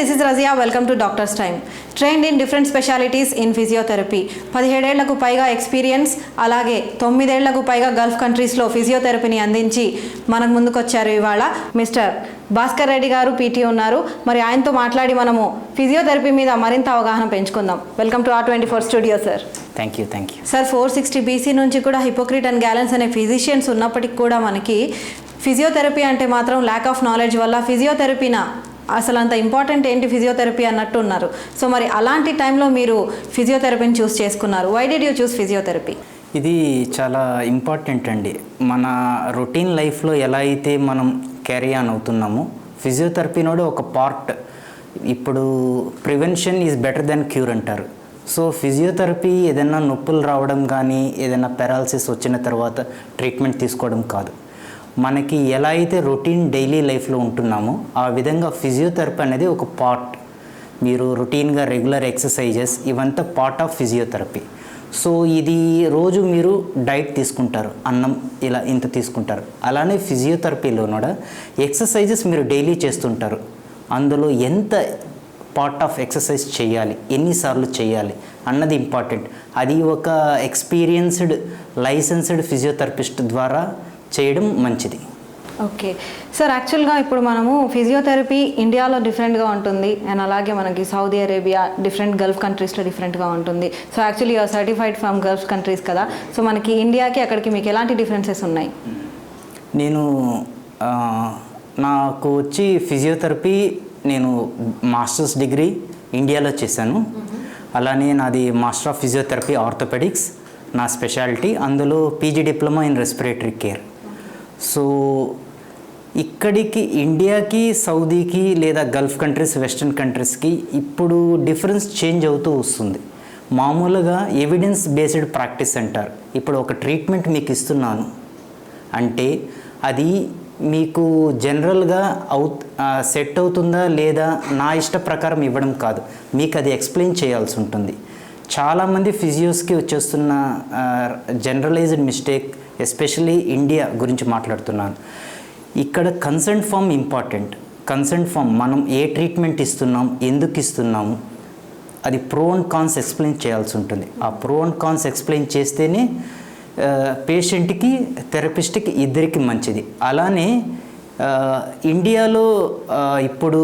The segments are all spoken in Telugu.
this is Razia. Welcome to Doctor's Time. Trained in different specialities in physiotherapy. 17 ఏళ్లకు పైగా ఎక్స్పీరియన్స్, అలాగే 9 ఏళ్లకు పైగా గల్ఫ్ కంట్రీస్లో ఫిజియోథెరపీని అందించి మనకు ముందుకు వచ్చారు ఇవాళ మిస్టర్ భాస్కర్ రెడ్డి గారు పీటీ ఉన్నారు. మరి ఆయనతో మాట్లాడి మనము ఫిజియోథెరపీ మీద మరింత అవగాహన పెంచుకుందాం. Welcome to R24 studio sir. Thank you sir. 460 BC నుంచి కూడా హిపోక్రిట్ అండ్ గ్యాలెన్స్ అనే ఫిజిషియన్స్ ఉన్నప్పటికీ కూడా మనకి ఫిజియోథెరపీ అంటే మాత్రం ల్యాక్ ఆఫ్ నాలెడ్జ్ వల్ల ఫిజియోథెరపీన అసలు అంత ఇంపార్టెంట్ ఏంటి ఫిజియోథెరపీ అన్నట్టు ఉన్నారు. సో మరి అలాంటి టైంలో మీరు ఫిజియోథెరపీని చూస్ చేసుకున్నారు. Why did you choose physiotherapy? ఇది చాలా ఇంపార్టెంట్ అండి. మన రొటీన్ లైఫ్లో ఎలా అయితే మనం క్యారీ ఆన్ అవుతున్నామో ఫిజియోథెరపీనోడు ఒక పార్ట్. ఇప్పుడు prevention is better than cure అంటారు. సో ఫిజియోథెరపీ ఏదైనా నొప్పులు రావడం కానీ ఏదైనా పెరాలసిస్ వచ్చిన తర్వాత ట్రీట్మెంట్ తీసుకోవడం కాదు. మనకి ఎలా అయితే రొటీన్ డైలీ లైఫ్లో ఉంటున్నామో ఆ విధంగా ఫిజియోథెరపీ అనేది ఒక పార్ట్. మీరు రొటీన్గా రెగ్యులర్ ఎక్సర్సైజెస్ ఇవంతా పార్ట్ ఆఫ్ ఫిజియోథెరపీ. సో ఇది రోజు మీరు డైట్ తీసుకుంటారు, అన్నం ఇలా ఇంత తీసుకుంటారు. అలానే ఫిజియోథెరపీలో కూడా ఎక్సర్సైజెస్ మీరు డైలీ చేస్తుంటారు. అందులో ఎంత పార్ట్ ఆఫ్ ఎక్సర్సైజ్ చేయాలి, ఎన్నిసార్లు చేయాలి అన్నది ఇంపార్టెంట్. అది ఒక ఎక్స్పీరియన్స్డ్ లైసెన్స్డ్ ఫిజియోథెరపిస్ట్ ద్వారా చేయడం మంచిది. Okay sir. యాక్చువల్గా ఇప్పుడు మనము ఫిజియోథెరపీ ఇండియాలో డిఫరెంట్గా ఉంటుంది అండ్ అలాగే మనకి సౌదీ అరేబియా డిఫరెంట్ గల్ఫ్ కంట్రీస్లో డిఫరెంట్గా ఉంటుంది. So actually you are certified from gulf countries కదా. సో మనకి ఇండియాకి అక్కడికి మీకు ఎలాంటి డిఫరెన్సెస్ ఉన్నాయి? నాకు వచ్చి ఫిజియోథెరపీ నేను మాస్టర్స్ డిగ్రీ ఇండియాలో చేశాను. అలానే నాది మాస్టర్ ఆఫ్ ఫిజియోథెరపీ ఆర్థోపెడిక్స్ నా స్పెషాలిటీ. అందులో PG diploma in respiratory care. So ఇక్కడికి ఇండియాకి సౌదీకి లేదా గల్ఫ్ కంట్రీస్ వెస్ట్రన్ కంట్రీస్కి ఇప్పుడు డిఫరెన్స్ చేంజ్ అవుతూ వస్తుంది. మామూలుగా ఎవిడెన్స్ బేస్డ్ ప్రాక్టీస్ అంటారు. ఇప్పుడు ఒక ట్రీట్మెంట్ మీకు ఇస్తున్నాను అంటే అది మీకు జనరల్గా సెట్ అవుతుందా లేదా నా ఇష్ట ప్రకారం ఇవ్వడం కాదు, మీకు అది ఎక్స్ప్లెయిన్ చేయాల్సి ఉంటుంది. చాలామంది ఫిజియోస్కి వచ్చేస్తున్న జనరలైజ్డ్ మిస్టేక్, ఎస్పెషల్లీ ఇండియా గురించి మాట్లాడుతున్నాను. ఇక్కడ consent form important. Consent form మనం ఏ ట్రీట్మెంట్ ఇస్తున్నాం, ఎందుకు ఇస్తున్నాము, అది ప్రో అండ్ కాన్స్ ఎక్స్ప్లెయిన్ చేయాల్సి ఉంటుంది. ఆ ప్రో అండ్ కాన్స్ ఎక్స్ప్లెయిన్ చేస్తేనే పేషెంట్కి థెరపిస్ట్కి ఇద్దరికి మంచిది. అలానే ఇండియాలో ఇప్పుడు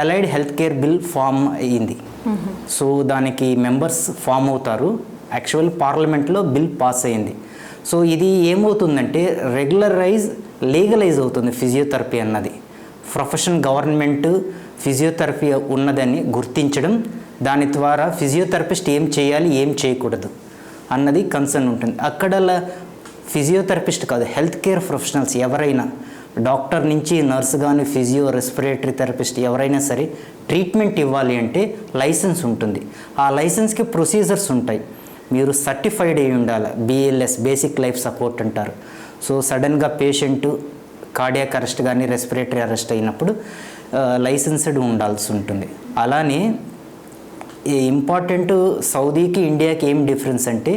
allied health care bill form అయ్యింది. సో దానికి మెంబర్స్ ఫామ్ అవుతారు. యాక్చువల్ పార్లమెంట్లో బిల్ పాస్ అయ్యింది. సో ఇది ఏమవుతుందంటే లీగలైజ్ అవుతుంది ఫిజియోథెరపీ అన్నది. ప్రొఫెషన్ గవర్నమెంట్ ఫిజియోథెరపీ ఉన్నదని గుర్తించడం, దాని ద్వారా ఫిజియోథెరపిస్ట్ ఏం చేయాలి ఏం చేయకూడదు అన్నది కన్సర్న్ ఉంటుంది. అక్కడ ఫిజియోథెరపిస్ట్ కాదు, హెల్త్ కేర్ ప్రొఫెషనల్స్ ఎవరైనా, డాక్టర్ నుంచి నర్స్ కానీ ఫిజియో రెస్పిరేటరీ థెరపిస్ట్ ఎవరైనా సరే ట్రీట్మెంట్ ఇవ్వాలి అంటే లైసెన్స్ ఉంటుంది. ఆ లైసెన్స్కి ప్రొసీజర్స్ ఉంటాయి. మీరు సర్టిఫైడ్ అయి ఉండాలి. BLS బేసిక్ లైఫ్ సపోర్ట్ అంటారు. సో సడన్గా పేషెంట్ కార్డియాక్ అరెస్ట్ కానీ రెస్పిరేటరీ అరెస్ట్ అయినప్పుడు లైసెన్స్డ్ ఉండాల్సి ఉంటుంది. అలానే ఇంపార్టెంట్ సౌదీకి ఇండియాకి ఏం డిఫరెన్స్ అంటే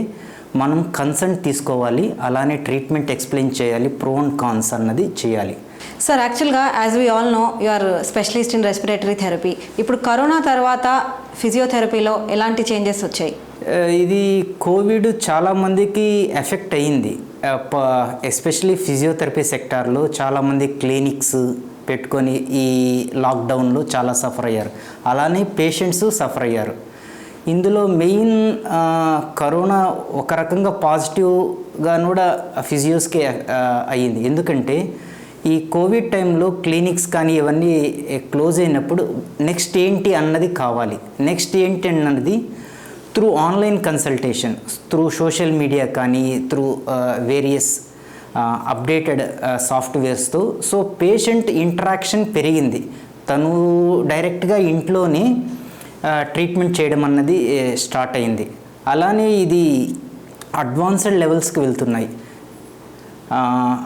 మనం కన్సెంట్ తీసుకోవాలి, అలానే ట్రీట్మెంట్ ఎక్స్ప్లెయిన్ చేయాలి, ప్రో అండ్ కాన్స్ అన్నది చేయాలి. సార్ యాక్చువల్గా as we all know you are specialist in respiratory therapy. ఇప్పుడు కరోనా తర్వాత ఫిజియోథెరపీలో ఎలాంటి చేంజెస్ వచ్చాయి? ఇది కోవిడ్ చాలామందికి ఎఫెక్ట్ అయ్యింది. ఎస్పెషలీ ఫిజియోథెరపీ సెక్టార్లో చాలామంది క్లినిక్స్ పెట్టుకొని ఈ లాక్డౌన్లో చాలా సఫర్ అయ్యారు. అలానే పేషెంట్స్ సఫర్ అయ్యారు. ఇందులో మెయిన్ కరోనా ఒక రకంగా పాజిటివ్గా కూడా ఫిజియోస్కి అయ్యింది. ఎందుకంటే ఈ కోవిడ్ టైంలో క్లినిక్స్ కానీ ఇవన్నీ క్లోజ్ అయినప్పుడు నెక్స్ట్ ఏంటి అన్నది కావాలి. నెక్స్ట్ ఏంటి అన్నది through online consultation, through social media కానీ త్రూ వేరియస్ అప్డేటెడ్ సాఫ్ట్వేర్స్తో సో పేషెంట్ ఇంటరాక్షన్ పెరిగింది. తను డైరెక్ట్గా ఇంట్లోనే ట్రీట్మెంట్ చేయడం అన్నది స్టార్ట్ అయింది. అలానే ఇది అడ్వాన్స్డ్ లెవెల్స్కి వెళ్తున్నాయి.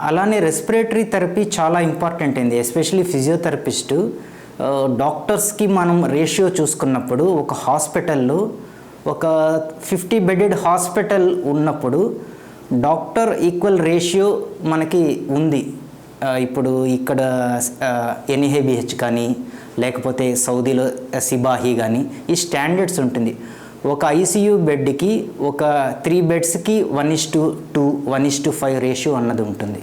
అలానే రెస్పిరేటరీ థెరపీ చాలా ఇంపార్టెంట్ అయింది. ఎస్పెషలీ ఫిజియోథెరపిస్టు డాక్టర్స్కి మనం రేషియో చూసుకున్నప్పుడు ఒక హాస్పిటల్లో ఒక 50 బెడెడ్ హాస్పిటల్ ఉన్నప్పుడు డాక్టర్ ఈక్వల్ రేషియో మనకి ఉంది. ఇప్పుడు ఇక్కడ ఎన్ఏబిహెచ్ కానీ లేకపోతే సౌదీలో సిబాహీ కానీ ఈ స్టాండర్డ్స్ ఉంటుంది. ఒక ఐసీయూ బెడ్కి ఒక 3 బెడ్స్కి 1:2 1:5 రేషియో అన్నది ఉంటుంది.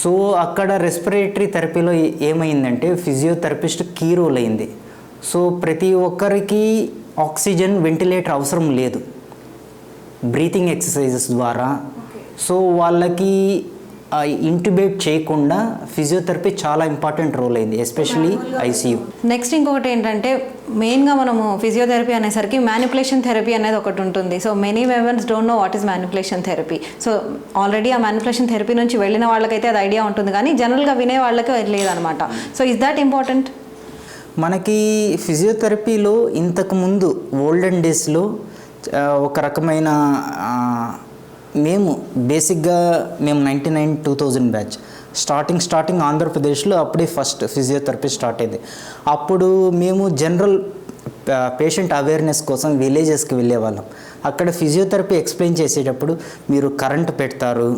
సో అక్కడ రెస్పిరేటరీ థెరపీలో ఏమైందంటే ఫిజియోథెరపిస్ట్ కీ రోల్ అయింది. సో ప్రతి ఒక్కరికి ఆక్సిజన్ వెంటిలేటర్ అవసరం లేదు బ్రీతింగ్ ఎక్సర్సైజెస్ ద్వారా. సో వాళ్ళకి ఇంట్యుబేట్ చేయకుండా ఫిజియోథెరపీ చాలా ఇంపార్టెంట్ రోల్ అయింది, ఎస్పెషలీ ఐసీయూ. నెక్స్ట్ ఇంకొకటి ఏంటంటే మెయిన్గా మనము ఫిజియోథెరపీ అనేసరికి మ్యానిపులేషన్ థెరపీ అనేది ఒకటి ఉంటుంది. సో మెనీ వెవన్స్ don't know what is manipulation therapy. So already ఆ మ్యానిపులేషన్ థెరపీ నుంచి వెళ్ళిన వాళ్ళకైతే అది ఐడియా ఉంటుంది, కానీ జనరల్గా వినే వాళ్ళకి లేదనమాట. So is that important? మనకి ఫిజియోథెరపీలో ఇంతకుముందు ఓల్డెన్ డేస్లో ఒక రకమైన మేము బేసిక్గా 99-2000 బ్యాచ్ స్టార్టింగ్ ఆంధ్రప్రదేశ్లో అప్పుడే ఫస్ట్ ఫిజియోథెరపీ స్టార్ట్ అయింది. అప్పుడు మేము జనరల్ పేషెంట్ అవేర్నెస్ కోసం విలేజెస్కి వెళ్ళేవాళ్ళం. అక్కడ ఫిజియోథెరపీ ఎక్స్ప్లెయిన్ చేసేటప్పుడు మీరు కరెంట్ పెడతారు,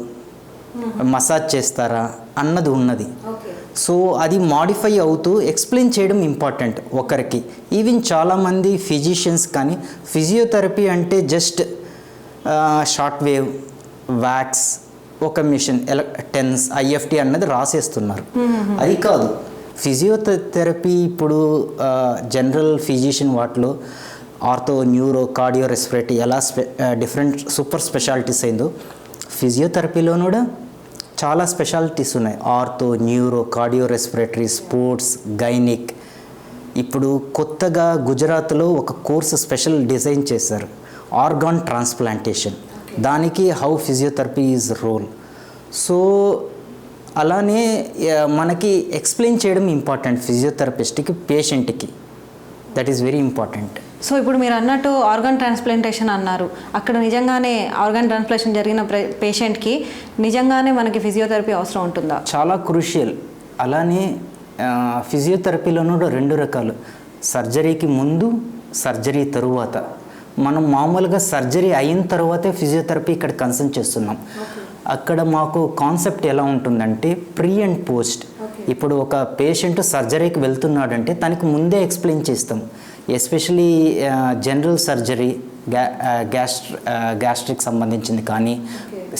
మసాజ్ చేస్తారా అన్నది ఉన్నది. సో అది మాడిఫై అవుతూ ఎక్స్ప్లెయిన్ చేయడం ఇంపార్టెంట్ ఒకరికి. ఈవెన్ చాలామంది ఫిజిషియన్స్ కానీ ఫిజియోథెరపీ అంటే జస్ట్ షార్ట్ వేవ్, వ్యాక్స్, ఒక మిషన్, టెన్స్, ఐఎఫ్టీ అన్నది రాసేస్తున్నారు. అది కాదు ఫిజియోథెరపీ. ఇప్పుడు జనరల్ ఫిజిషియన్ వాటిలో ఆర్థో, న్యూరో, కార్డియో, రెస్పిరేటరీ ఎలా డిఫరెంట్ సూపర్ స్పెషాలిటీస్ అయిందో ఫిజియోథెరపీలో కూడా చాలా స్పెషాలిటీస్ ఉన్నాయి. Ortho, neuro, cardio, respiratory, sports, gynaec. ఇప్పుడు కొత్తగా గుజరాత్లో ఒక కోర్సు స్పెషల్ డిజైన్ చేశారు, ఆర్గాన్ ట్రాన్స్ప్లాంటేషన్. దానికి how physiotherapy is role. So అలానే మనకి ఎక్స్ప్లెయిన్ చేయడం ఇంపార్టెంట్ ఫిజియోథెరపిస్ట్కి, పేషెంట్కి. That is very important. So ఇప్పుడు మీరు అన్నట్టు ఆర్గాన్ ట్రాన్స్ప్లాంటేషన్ అన్నారు, అక్కడ నిజంగానే ఆర్గాన్ ట్రాన్స్ప్లాంటేషన్ జరిగిన పేషెంట్కి నిజంగానే మనకి ఫిజియోథెరపీ అవసరం ఉంటుందా? చాలా క్రూషియల్. అలానే ఫిజియోథెరపీలోనూ 2 రకాలు, సర్జరీకి ముందు, సర్జరీ తరువాత. మనం మామూలుగా సర్జరీ అయిన తర్వాతే ఫిజియోథెరపీ ఇక్కడ కన్సల్ట్ చేస్తున్నాం. అక్కడ మాకు కాన్సెప్ట్ ఎలా ఉంటుందంటే ప్రీ అండ్ పోస్ట్. ఇప్పుడు ఒక పేషెంట్ సర్జరీకి వెళ్తున్నాడంటే తనకి ముందే ఎక్స్ప్లెయిన్ చేస్తాం. ఎస్పెషలీ జనరల్ సర్జరీ, గ్యాస్ట్రిక్ సంబంధించింది కానీ,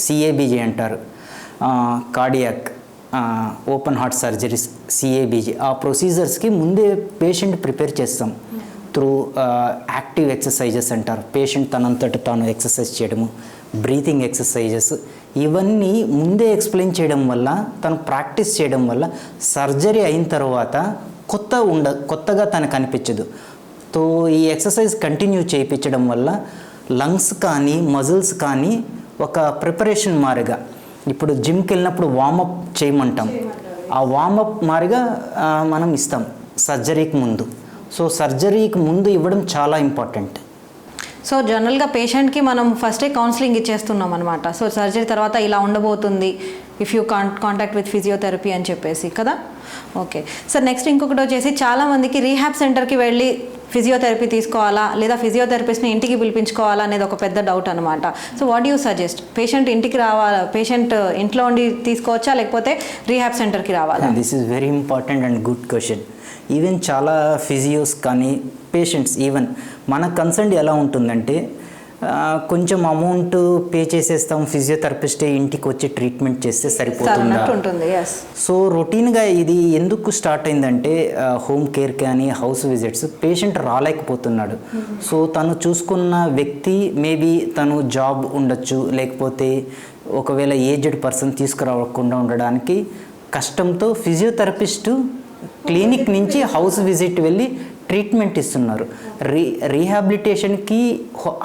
సిఏబిజీ అంటారు, cardiac, open heart surgeries, CABG, ఆ ప్రొసీజర్స్కి ముందే పేషెంట్ ప్రిపేర్ చేస్తాం త్రూ యాక్టివ్ ఎక్సర్సైజెస్ అంటారు. పేషెంట్ తనంతట తాను ఎక్సర్సైజ్ చేయడము, బ్రీతింగ్ ఎక్సర్సైజెస్, ఇవన్నీ ముందే ఎక్స్ప్లెయిన్ చేయడం వల్ల, తను ప్రాక్టీస్ చేయడం వల్ల సర్జరీ అయిన తర్వాత కొత్తగా తనకు అనిపించదు. సో ఈ ఎక్సర్సైజ్ కంటిన్యూ చేయించడం వల్ల లంగ్స్ కానీ మజిల్స్ కానీ ఒక ప్రిపరేషన్ మారిగా, ఇప్పుడు జిమ్కి వెళ్ళినప్పుడు వార్మప్ చేయమంటాం, ఆ వార్మప్ మారిగా మనం ఇస్తాం సర్జరీకి ముందు. సో సర్జరీకి ముందు ఇవ్వడం చాలా ఇంపార్టెంట్. సో జనరల్గా పేషెంట్కి మనం ఫస్టే కౌన్సిలింగ్ ఇచ్చేస్తున్నాం అనమాట. సో సర్జరీ తర్వాత ఇలా ఉండబోతుంది if you contact with physiotherapy అని చెప్పేసి కదా. ఓకే సార్, నెక్స్ట్ ఇంకొకటి వచ్చేసి చాలామందికి రీహాబ్ సెంటర్కి వెళ్ళి ఫిజియోథెరపీ తీసుకోవాలా లేదా ఫిజియోథెరపిస్ట్ని ఇంటికి పిలిపించుకోవాలా అనేది ఒక పెద్ద డౌట్ అనమాట. So what you suggest? Patient ఇంటికి రావాలా, పేషెంట్ ఇంట్లో ఉండి తీసుకోవచ్చా లేకపోతే రీహాబ్ సెంటర్కి రావాలా? This is very important and good question. Even చాలా ఫిజియోస్ కానీ పేషెంట్స్ ఈవెన్ మన కన్సర్న్ ఎలా ఉంటుందంటే కొంచెం అమౌంట్ పే చేసేస్తాం, ఫిజియోథెరపిస్టే ఇంటికి వచ్చి ట్రీట్మెంట్ చేస్తే సరిపోతుంది. సో రొటీన్గా ఇది ఎందుకు స్టార్ట్ అయిందంటే హోమ్ కేర్ కానీ హౌస్ విజిట్స్ పేషెంట్ రాలేకపోతున్నాడు. సో తను చూసుకున్న వ్యక్తి మేబీ తను జాబ్ ఉండొచ్చు, లేకపోతే ఒకవేళ ఏజ్డ్ పర్సన్ తీసుకురావకుండా ఉండడానికి కష్టంతో ఫిజియోథెరపిస్టు క్లినిక్ నుంచి హౌస్ విజిట్ వెళ్ళి ట్రీట్మెంట్ ఇస్తున్నారు. రీహాబిలిటేషన్కి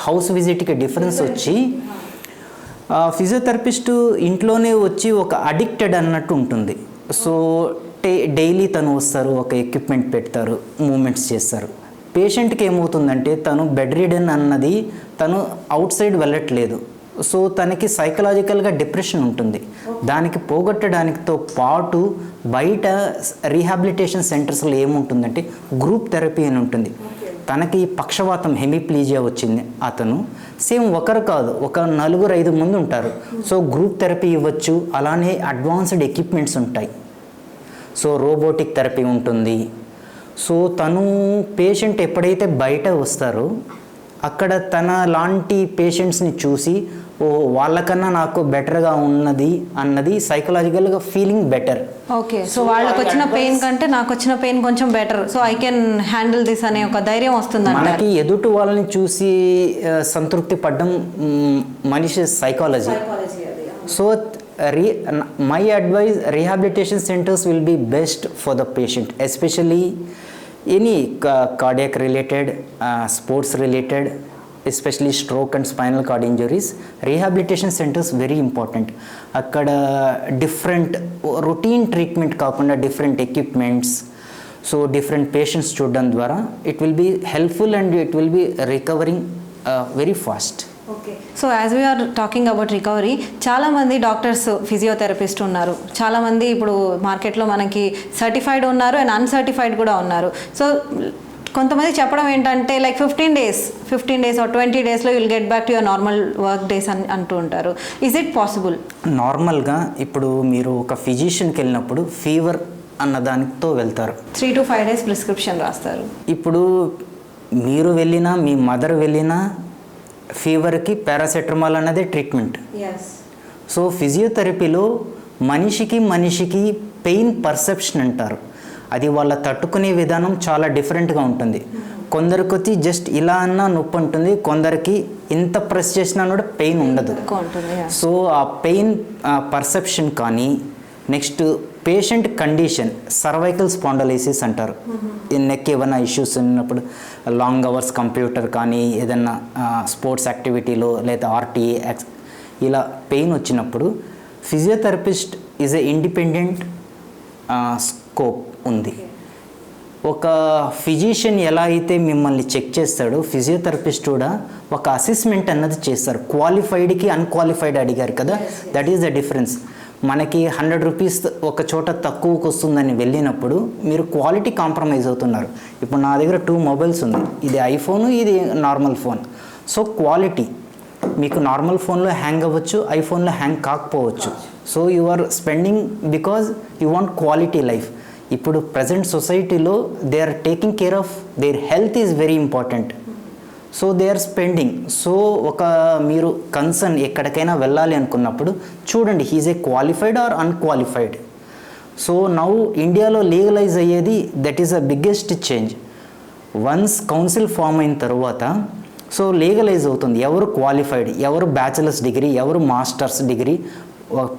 హౌస్ విజిట్కి డిఫరెన్స్ వచ్చి ఫిజియోథెరపిస్టు ఇంట్లోనే వచ్చి ఒక అడిక్టెడ్ అన్నట్టు ఉంటుంది. సో డైలీ తను వస్తారు, ఒక ఎక్విప్మెంట్ పెడతారు, మూమెంట్స్ చేస్తారు. పేషెంట్కి ఏమవుతుందంటే తను బెడ్ రిడన్ అన్నది తను అవుట్ సైడ్ వెళ్ళట్లేదు. సో తనకి సైకలాజికల్గా డిప్రెషన్ ఉంటుంది. దానికి పోగొట్టడానికితో పాటు బయట రీహాబిలిటేషన్ సెంటర్స్లో ఏముంటుందంటే గ్రూప్ థెరపీ అని ఉంటుంది. తనకి పక్షవాతం హెమిప్లీజియా వచ్చింది అతను సేమ్ ఒకరు కాదు, ఒక 4-5 మంది ఉంటారు. సో గ్రూప్ థెరపీ ఇవ్వచ్చు. అలానే అడ్వాన్స్డ్ ఎక్విప్మెంట్స్ ఉంటాయి. సో రోబోటిక్ థెరపీ ఉంటుంది. సో తను పేషెంట్ ఎప్పుడైతే బయట వస్తారో అక్కడ తన లాంటి పేషెంట్స్ని చూసి ఓ వాళ్ళకన్నా నాకు బెటర్గా ఉన్నది అన్నది సైకలాజికల్గా ఫీలింగ్ బెటర్. ఓకే, సో వాళ్ళకి వచ్చిన పెయిన్ కంటే నాకు వచ్చిన పెయిన్ కొంచెం better, so I can handle this అనే ఒక ధైర్యం వస్తుంది. మనకి ఎదుటి వాళ్ళని చూసి సంతృప్తి పడడం మనిషి psychology. So my advice, rehabilitation centers will be best for the patient, especially any cardiac related, sports related, especially stroke and spinal cord injuries. Rehabilitation centers very important. akkada different routine treatment kaakunda different equipments, so different patients చూడడం ద్వారా it will be helpful and it will be recovering very fast. Okay, so as we are talking about recovery, చాలామంది డాక్టర్స్ ఫిజియోథెరపిస్ట్ ఉన్నారు. చాలామంది ఇప్పుడు మార్కెట్లో మనకి సర్టిఫైడ్ ఉన్నారు అండ్ అన్సర్టిఫైడ్ కూడా ఉన్నారు. సో కొంతమంది చెప్పడం ఏంటంటే లైక్ 15 days ఆర్ 20 daysలో you'll get back to your normal work days అని అంటూ ఉంటారు. Is it possible? నార్మల్గా ఇప్పుడు మీరు ఒక ఫిజిషియన్కి వెళ్ళినప్పుడు ఫీవర్ అన్న దానితో వెళ్తారు, 3 to 5 days ప్రిస్క్రిప్షన్ రాస్తారు. ఇప్పుడు మీరు వెళ్ళినా మీ మదర్ వెళ్ళినా ఫీవర్కి పారాసెటమాల్ అన్నదే ట్రీట్మెంట్. సో ఫిజియోథెరపీలో మనిషికి పెయిన్ పర్సెప్షన్ అంటారు, అది వాళ్ళ తట్టుకునే విధానం చాలా డిఫరెంట్గా ఉంటుంది. కొందరికి జస్ట్ ఇలా అన్నా నొప్పి ఉంటుంది, కొందరికి ఇంత ప్రెస్ చేసినా కూడా పెయిన్ ఉండదు. సో ఆ పెయిన్ పర్సెప్షన్ కానీ, next patient condition, cervical spondylosis అంటారు. ఈ నెక్ ఏమైనా ఇష్యూస్ ఉన్నప్పుడు లాంగ్ అవర్స్ కంప్యూటర్ కానీ ఏదన్నా స్పోర్ట్స్ యాక్టివిటీలో లేదా ఆర్టీఏ ఇలా పెయిన్ వచ్చినప్పుడు physiotherapist is a independent scope ఉంది. ఒక ఫిజిషియన్ ఎలా అయితే మిమ్మల్ని చెక్ చేస్తాడో ఫిజియోథెరపిస్ట్ కూడా ఒక అసెస్మెంట్ అన్నది చేస్తారు. క్వాలిఫైడ్కి అన్క్వాలిఫైడ్ అడిగారు కదా, దట్ ఈస్ ద డిఫరెన్స్. మనకి 100 రూపీస్ ఒక చోట తక్కువకు వస్తుందని వెళ్ళినప్పుడు మీరు క్వాలిటీ కాంప్రమైజ్ అవుతున్నారు. ఇప్పుడు నా దగ్గర 2 మొబైల్స్ ఉంది, ఇది ఐఫోన్, ఇది నార్మల్ ఫోన్. సో క్వాలిటీ మీకు నార్మల్ ఫోన్లో హ్యాంగ్ అవ్వచ్చు, ఐఫోన్లో హ్యాంగ్ కాకపోవచ్చు. So you are spending because you want quality life. ఇప్పుడు ప్రజెంట్ సొసైటీలో they are taking care of their health is very important. So they are spending. So ఒక మీరు కన్సర్న్ ఎక్కడికైనా వెళ్ళాలి అనుకున్నప్పుడు చూడండి, he's a qualified or unqualified. So now ఇండియాలో లీగలైజ్ అయ్యేది, that is the biggest change. Once council form అయిన తర్వాత సో లీగలైజ్ అవుతుంది. ఎవరు క్వాలిఫైడ్, ఎవరు బ్యాచిలర్స్ డిగ్రీ, ఎవరు మాస్టర్స్ డిగ్రీ,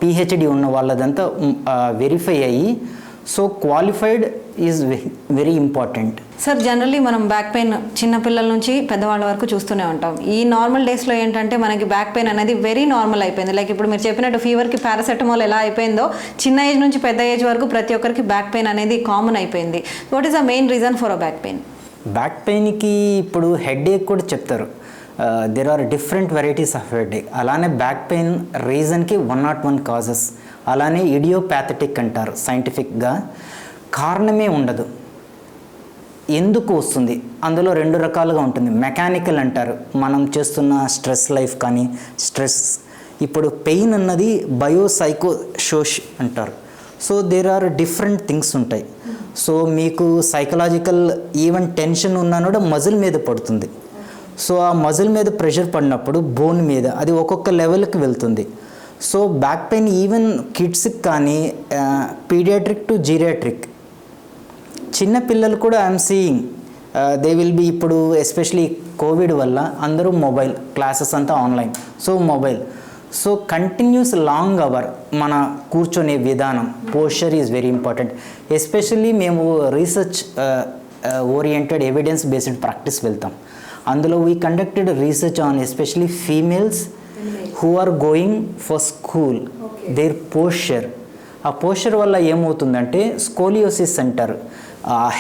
పిహెచ్డి ఉన్న వాళ్ళదంతా వెరిఫై అయ్యి, so qualified is very important. Sir, generally మనం బ్యాక్ పెయిన్ చిన్నపిల్లల నుంచి పెద్దవాళ్ళ వరకు చూస్తూనే ఉంటాం. ఈ నార్మల్ డేస్లో ఏంటంటే మనకి బ్యాక్ పెయిన్ అనేది వెరీ నార్మల్ అయిపోయింది. లైక్ ఇప్పుడు మీరు చెప్పినట్టు ఫీవర్కి పారాసెటమాల్ ఎలా అయిపోయిందో, చిన్న ఏజ్ నుంచి పెద్ద ఏజ్ వరకు ప్రతి ఒక్కరికి బ్యాక్ పెయిన్ అనేది కామన్ అయిపోయింది. What is the main reason for a back pain? Back పెయిన్కి ఇప్పుడు హెడేక్ కూడా చెప్తారు. There are different varieties of headache. అలానే బ్యాక్ పెయిన్ రీజన్కి 101 కాజెస్. అలానే ఇడియోపాథటిక్ అంటారు సైంటిఫిక్గా. కారణమే ఉండదు, ఎందుకు వస్తుంది అందులో 2 రకాలుగా ఉంటుంది. మెకానికల్ అంటారు, మనం చేస్తున్న స్ట్రెస్ లైఫ్ కానీ స్ట్రెస్. ఇప్పుడు పెయిన్ అన్నది బయోసైకోసోష్ అంటారు. So there are different things ఉంటాయి. సో మీకు సైకలాజికల్ ఈవెన్ టెన్షన్ ఉన్నా కూడా మజిల్ మీద పడుతుంది. సో ఆ మజిల్ మీద ప్రెషర్ పడినప్పుడు బోన్ మీద అది ఒక్కొక్క లెవెల్కి వెళ్తుంది. సో బ్యాక్ పెయిన్ ఈవెన్ కిడ్స్కి కానీ పీడియాట్రిక్ టు జీరియాట్రిక్ చిన్న పిల్లలు కూడా I'm seeing they will be. ఇప్పుడు ఎస్పెషలీ కోవిడ్ వల్ల అందరూ మొబైల్ క్లాసెస్ అంతా online. So mobile, so continuous long hour మన కూర్చొనే విధానం, posture is very important. Especially మేము research oriented evidence based practice వెళ్తాం. అందులో we conducted research on especially females who are going for school, their posture. ఆ పోస్చర్ వల్ల ఏమవుతుందంటే స్కోలియోసిస్ అంటారు.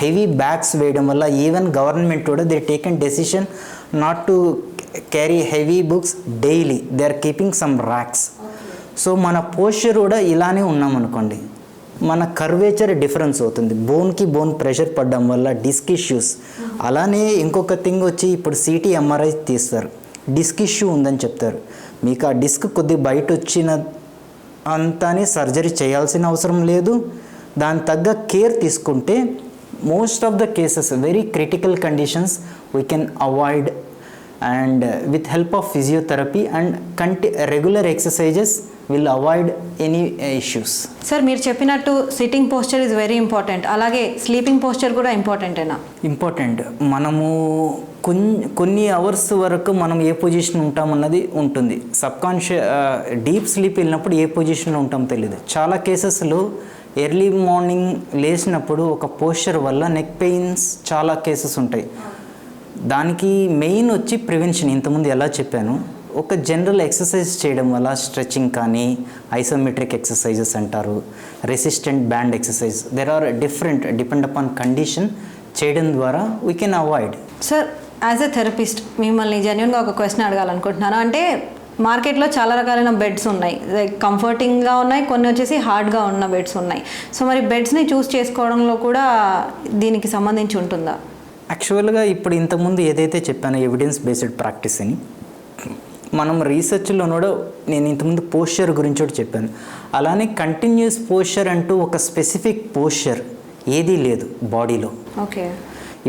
హెవీ బ్యాగ్స్ వేయడం వల్ల ఈవెన్ గవర్నమెంట్ కూడా they taken decision not to carry heavy books daily, they are keeping some racks. So మన పోస్చర్ కూడా ఇలానే ఉన్నామనుకోండి, మన కర్వేచర్ డిఫరెన్స్ అవుతుంది. బోన్కి బోన్ ప్రెషర్ పడడం వల్ల డిస్క్ ఇష్యూస్ అలానే ఇంకొక థింగ్ వచ్చి ఇప్పుడు సిటీ ఎంఆర్ఐ తీస్తారు, డిస్క్ ఇష్యూ ఉందని చెప్తారు. మీకు ఆ డిస్క్ కొద్దిగా బయట వచ్చిన అంతానే సర్జరీ చేయాల్సిన అవసరం లేదు. దాని తగ్గ కేర్ తీసుకుంటే most of the cases very critical conditions we can avoid, and with help of physiotherapy and regular exercises will avoid any issues. Sir మీరు చెప్పినట్టు sitting posture is very important, అలాగే స్లీపింగ్ పోస్చర్ కూడా ఇంపార్టెంటేనా? ఇంపార్టెంట్. మనము కొన్ని అవర్స్ వరకు మనం ఏ పొజిషన్ ఉంటామన్నది ఉంటుంది. డీప్ స్లీప్ వెళ్ళినప్పుడు ఏ పొజిషన్లో ఉంటామో తెలియదు. చాలా కేసెస్లో ఎర్లీ మార్నింగ్ లేచినప్పుడు ఒక పోస్చర్ వల్ల నెక్ పెయిన్స్ చాలా కేసెస్ ఉంటాయి. దానికి మెయిన్ వచ్చి ప్రివెన్షన్. ఇంతకుముందు ఎలా చెప్పాను, ఒక జనరల్ ఎక్సర్సైజ్ చేయడం వల్ల స్ట్రెచింగ్ కానీ, ఐసోమెట్రిక్ ఎక్సర్సైజెస్ అంటారు, resistant band exercise, there are different depend upon condition చేయడం ద్వారా we can avoid. Sir as a therapist మిమ్మల్ని జెన్యున్గా ఒక క్వశ్చన్ అడగాలనుకుంటున్నాను. అంటే మార్కెట్లో చాలా రకాలైన బెడ్స్ ఉన్నాయి, లైక్ కంఫర్టింగ్గా ఉన్నాయి, కొన్ని వచ్చేసి హార్డ్గా ఉన్న బెడ్స్ ఉన్నాయి. సో మరి బెడ్స్ని చూస్ చేసుకోవడంలో కూడా దీనికి సంబంధించి ఉంటుందా? యాక్చువల్గా ఇప్పుడు ఇంతకుముందు ఏదైతే చెప్పానో ఎవిడెన్స్ బేస్డ్ ప్రాక్టీస్ అని, మనం రీసెర్చ్లో కూడా నేను ఇంతకుముందు పోస్చర్ గురించి కూడా చెప్పాను. అలానే కంటిన్యూస్ పోస్చర్ అంటూ ఒక స్పెసిఫిక్ పోస్చర్ ఏదీ లేదు బాడీలో. ఓకే,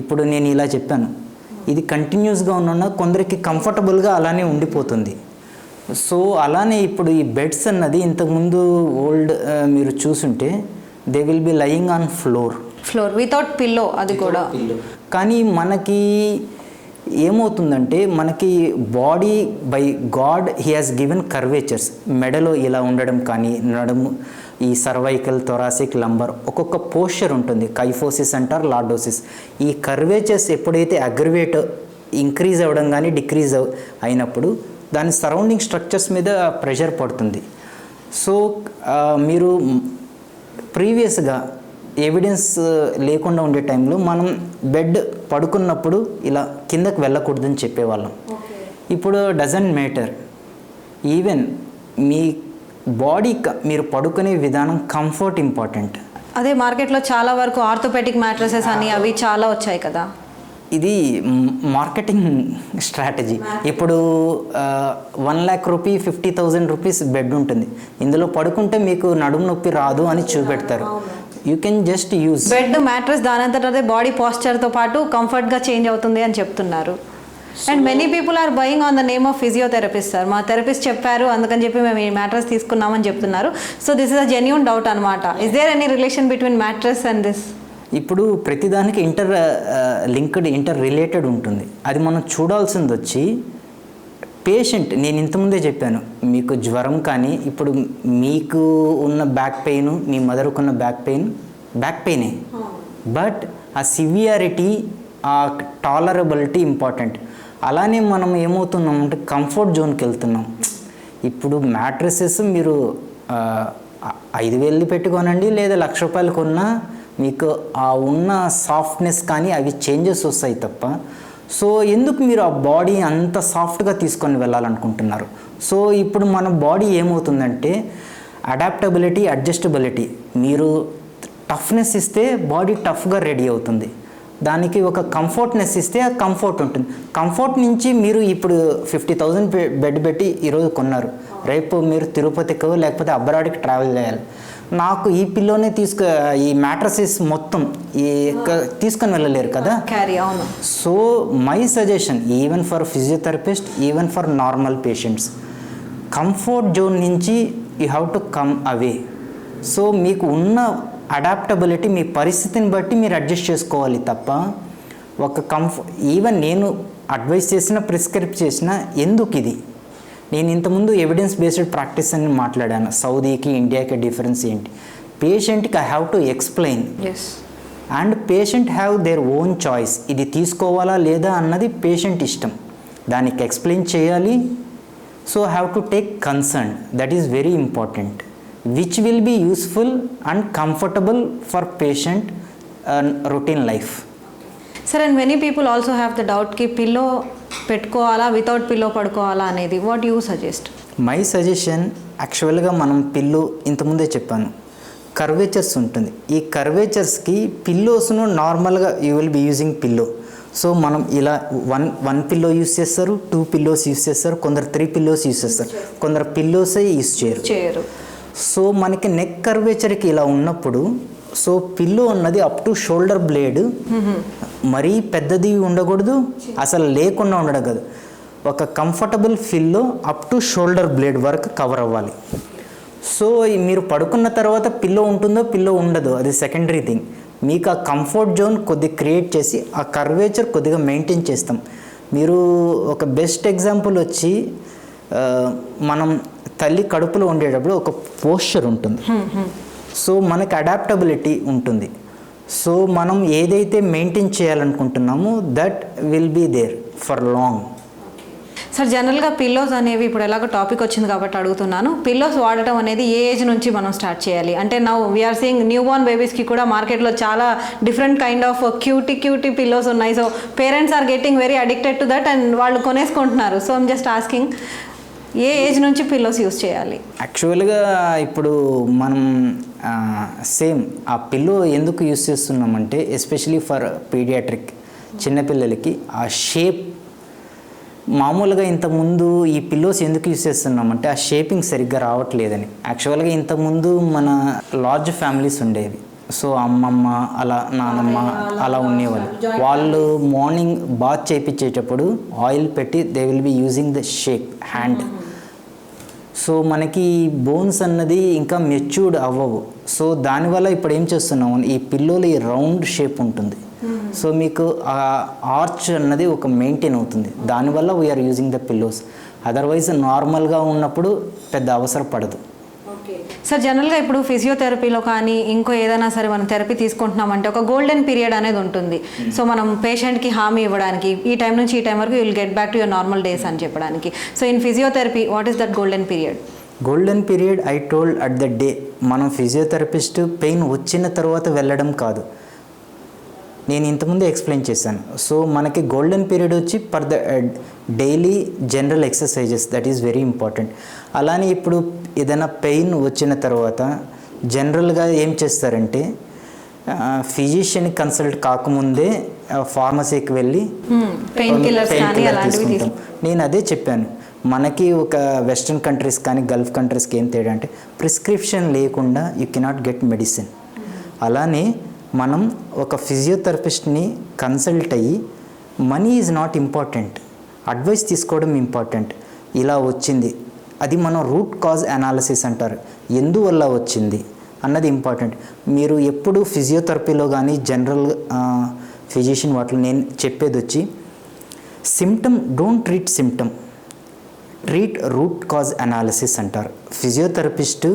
ఇప్పుడు నేను ఇలా చెప్పాను, ఇది కంటిన్యూస్గా ఉన్న కొందరికి కంఫర్టబుల్గా అలానే ఉండిపోతుంది. సో అలానే ఇప్పుడు ఈ బెడ్స్ అన్నది ఇంతకుముందు ఓల్డ్ మీరు చూసుంటే they will be lying on floor without pillow, అది కూడా. కానీ మనకి ఏమవుతుందంటే మనకి body by God he has given curvatures. మెడలో ఇలా ఉండడం కానీ, నడుము, ఈ సర్వైకల్, థొరాసిక్, లంబర్ ఒక్కొక్క పోస్చర్ ఉంటుంది. కైఫోసిస్ అంటారు, లార్డోసిస్. ఈ కర్వేచర్స్ ఎప్పుడైతే అగ్రివేట్ ఇంక్రీజ్ అవ్వడం కానీ డిక్రీజ్ అయినప్పుడు దాని సరౌండింగ్ స్ట్రక్చర్స్ మీద ప్రెషర్ పడుతుంది. సో మీరు ప్రీవియస్గా ఎవిడెన్స్ లేకుండా ఉండే టైంలో మనం బెడ్ పడుకున్నప్పుడు ఇలా కిందకు వెళ్ళకూడదని చెప్పేవాళ్ళం. ఇప్పుడు doesn't matter, even me body మీరు పడుకునే విధానం కంఫర్ట్ ఇంపార్టెంట్. అదే మార్కెట్లో చాలా వరకు ఆర్థోపెడిక్ మ్యాట్రసెస్ అని అవి చాలా వచ్చాయి కదా. ఇది మార్కెటింగ్ స్ట్రాటజీ. ఇప్పుడు 1,00,000 రూపీ 50,000 రూపీస్ బెడ్ ఉంటుంది, ఇందులో పడుకుంటే మీకు నడుము నొప్పి రాదు అని చూపెడతారు. You can just use bed mattress దానంతట అదే బాడీ పోస్చర్తో పాటు కంఫర్ట్గా చేంజ్ అవుతుంది అని చెప్తున్నారు. And many people are buying on the name of physiotherapist. Sir మా థెరపిస్ట్ చెప్పారు అందుకని చెప్పి మేము ఈ మ్యాట్రస్ తీసుకున్నామని చెప్తున్నారు. So this is a genuine doubt అనమాట. Is there any relation between mattress and this? ఇప్పుడు ప్రతిదానికి ఇంటర్ రిలేటెడ్ ఉంటుంది. అది మనం చూడాల్సింది వచ్చి పేషెంట్. నేను ఇంతకుముందే చెప్పాను, మీకు జ్వరం కానీ, ఇప్పుడు మీకు ఉన్న బ్యాక్ పెయిన్, మీ మదర్కు ఉన్న బ్యాక్ పెయినే, బట్ ఆ సివియారిటీ, ఆ టాలరబిలిటీ ఇంపార్టెంట్. అలానే మనం ఏమవుతున్నామంటే కంఫర్ట్ జోన్కి వెళ్తున్నాం. ఇప్పుడు మ్యాట్రసెస్ మీరు 5,000 పెట్టుకోనండి, లేదా 1,00,000 రూపాయలు కొన్నా మీకు ఆ ఉన్న సాఫ్ట్నెస్ కానీ అవి చేంజెస్ వస్తాయి తప్ప. సో ఎందుకు మీరు ఆ బాడీ అంత సాఫ్ట్గా తీసుకొని వెళ్ళాలనుకుంటున్నారు? సో ఇప్పుడు మన బాడీ ఏమవుతుందంటే అడాప్టబిలిటీ, అడ్జస్టబిలిటీ. మీరు టఫ్నెస్ ఇస్తే బాడీ టఫ్గా రెడీ అవుతుంది, దానికి ఒక కంఫర్ట్నెస్ ఇస్తే ఆ కంఫర్ట్ ఉంటుంది. కంఫర్ట్ నుంచి మీరు ఇప్పుడు 50,000 బెడ్ పెట్టి ఈరోజు కొన్నారు, రేపు మీరు తిరుపతికో లేకపోతే అబ్రాడ్కి ట్రావెల్ చేయాలి. నాకు ఈ పిల్లోనే ఈ మ్యాట్రసెస్ మొత్తం తీసుకొని వెళ్ళలేరు కదా. అవును. So my suggestion even for physiotherapist, even for normal patients, comfort zone నుంచి you have to come away. So మీకు ఉన్న అడాప్టబిలిటీ మీ పరిస్థితిని బట్టి మీరు అడ్జస్ట్ చేసుకోవాలి తప్ప ఒక ఈవెన్ నేను అడ్వైస్ చేసిన, ప్రిస్క్రైబ్ చేసిన, ఎందుకు ఇది నేను ఇంతకుముందు ఎవిడెన్స్ బేస్డ్ ప్రాక్టీస్ అని మాట్లాడాను. సౌదీకి ఇండియాకి డిఫరెన్స్ ఏంటి? పేషెంట్కి I have to explain, and patient have their own choice. ఇది తీసుకోవాలా లేదా అన్నది పేషెంట్ ఇష్టం, దానికి ఎక్స్ప్లెయిన్ చేయాలి. So have to take concern, that is very important, which will be useful and comfortable for patient routine life. Sir, and many people also have the doubt ki pillow పెట్టుకోవాలా వితౌట్ పిల్లో పడుకోవాలా అనేది. What you suggest? My suggestion, యాక్చువల్గా మనం పిల్లో ఇంతకుముందే చెప్పాను, కర్వేచర్స్ ఉంటుంది. ఈ కర్వేచర్స్కి పిల్లోస్ను నార్మల్గా you will be using pillow. So మనం ఇలా వన్ పిల్లో యూస్ చేస్తారు, 2 పిల్లోస్ యూస్ చేస్తారు, కొందరు 3 పిల్లోస్ యూస్ చేస్తారు, కొందరు పిల్లోసే యూస్ చేయరు. సో మనకి నెక్ కర్వేచర్కి ఇలా ఉన్నప్పుడు సో పిల్లో అన్నది అప్ టు షోల్డర్ బ్లేడ్ మరీ పెద్దది ఉండకూడదు, అసలు లేకుండా ఉండడం కాదు. ఒక comfortable pillow up to shoulder blade వరకు కవర్ అవ్వాలి. సో మీరు పడుకున్న తర్వాత పిల్లో ఉంటుందో పిల్లో ఉండదో అది సెకండరీ థింగ్. మీకు ఆ కంఫర్ట్ జోన్ కొద్దిగా క్రియేట్ చేసి ఆ కర్వేచర్ కొద్దిగా మెయింటైన్ చేస్తాం. మీరు ఒక బెస్ట్ ఎగ్జాంపుల్ వచ్చి మనం తల్లి కడుపులో ఉండేటప్పుడు ఒక పోస్చర్ ఉంటుంది. సో మనకి అడాప్టబిలిటీ ఉంటుంది. సో మనం ఏదైతే మెయింటైన్ చేయాలనుకుంటున్నామో that will be there for long. Sir జనరల్గా పిల్లోస్ అనేవి ఇప్పుడు ఎలాగో టాపిక్ వచ్చింది కాబట్టి అడుగుతున్నాను, పిల్లోస్ వాడటం అనేది ఏ ఏజ్ నుంచి మనం స్టార్ట్ చేయాలి? అంటే now we're seeing newborn బేబీస్కి కూడా మార్కెట్లో చాలా different kind of cutie pillows ఉన్నాయి. So parents are getting very addicted to that and వాళ్ళు కొనేసుకుంటున్నారు. సో ఐమ్ జస్ట్ ఆస్కింగ్, ఏ ఏజ్ నుంచి పిల్లోస్ యూస్ చేయాలి? యాక్చువల్గా ఇప్పుడు మనం సేమ్ ఆ పిల్లో ఎందుకు యూస్ చేస్తున్నామంటే ఎస్పెషలీ ఫర్ పీడియాట్రిక్ చిన్నపిల్లలకి ఆ షేప్ మామూలుగా ఇంతకుముందు ఈ పిల్లోస్ ఎందుకు యూస్ చేస్తున్నామంటే ఆ షేపింగ్ సరిగ్గా రావట్లేదని. యాక్చువల్గా ఇంతకుముందు మన లార్జ్ ఫ్యామిలీస్ ఉండేవి. సో అమ్మమ్మ అలా నానమ్మ అలా ఉండేవాళ్ళు. వాళ్ళు మార్నింగ్ బాత్ చేయించేటప్పుడు ఆయిల్ పెట్టి they will B using the shape hand. So మనకి బోన్స్ అన్నది ఇంకా మెచ్యూర్డ్ అవ్వవు. సో దానివల్ల ఇప్పుడు ఏం చేస్తున్నాము, ఈ పిల్లోలో ఈ రౌండ్ షేప్ ఉంటుంది. సో మీకు ఆ ఆర్చ్ అన్నది ఒక మెయింటైన్ అవుతుంది. దానివల్ల we are using the pillows. Otherwise నార్మల్గా ఉన్నప్పుడు పెద్ద అవసరం పడదు. సార్ జనరల్గా ఇప్పుడు ఫిజియోథెరపీలో కానీ ఇంకో ఏదైనా సరే మనం థెరపీ తీసుకుంటున్నామంటే ఒక గోల్డెన్ పీరియడ్ అనేది ఉంటుంది. సో మనం పేషెంట్కి హామీ ఇవ్వడానికి ఈ టైం నుంచి ఈ టైం వరకు you will get back to your normal days అని చెప్పడానికి. So in physiotherapy what is that golden period? Golden period I told at the day. మనం ఫిజియోథెరపిస్ట్ పెయిన్ వచ్చిన తర్వాత వెళ్ళడం కాదు, నేను ఇంతకుముందే ఎక్స్ప్లెయిన్ చేశాను. సో మనకి గోల్డెన్ పీరియడ్ వచ్చి per the daily general exercises, that is very important. అలానే ఇప్పుడు ఏదైనా పెయిన్ వచ్చిన తర్వాత జనరల్గా ఏం చేస్తారంటే ఫిజిషియన్ కన్సల్ట్ కాకముందే ఫార్మసీకి వెళ్ళి పెయిన్ కిల్లర్ తీసుకుంటాం. నేను అదే చెప్పాను, మనకి ఒక వెస్ట్రన్ కంట్రీస్ కానీ గల్ఫ్ కంట్రీస్కి ఏం తేడా అంటే ప్రిస్క్రిప్షన్ లేకుండా యూ కెనాట్ గెట్ మెడిసిన్. అలానే మనం ఒక ఫిజియోథెరపిస్ట్ని కన్సల్ట్ అయ్యి money is not important, advice తీసుకోవడం ఇంపార్టెంట్. ఇలా వచ్చింది అది మనం రూట్ కాజ్ అనాలిసిస్ అంటారు, ఎందువల్ల వచ్చింది అన్నది ఇంపార్టెంట్. మీరు ఎప్పుడు ఫిజియోథెరపీలో కానీ జనరల్ ఫిజిషియన్ వాటిలో నేను చెప్పేది వచ్చి symptom don't treat symptom, treat root cause analysis అంటారు. ఫిజియోథెరపిస్ట్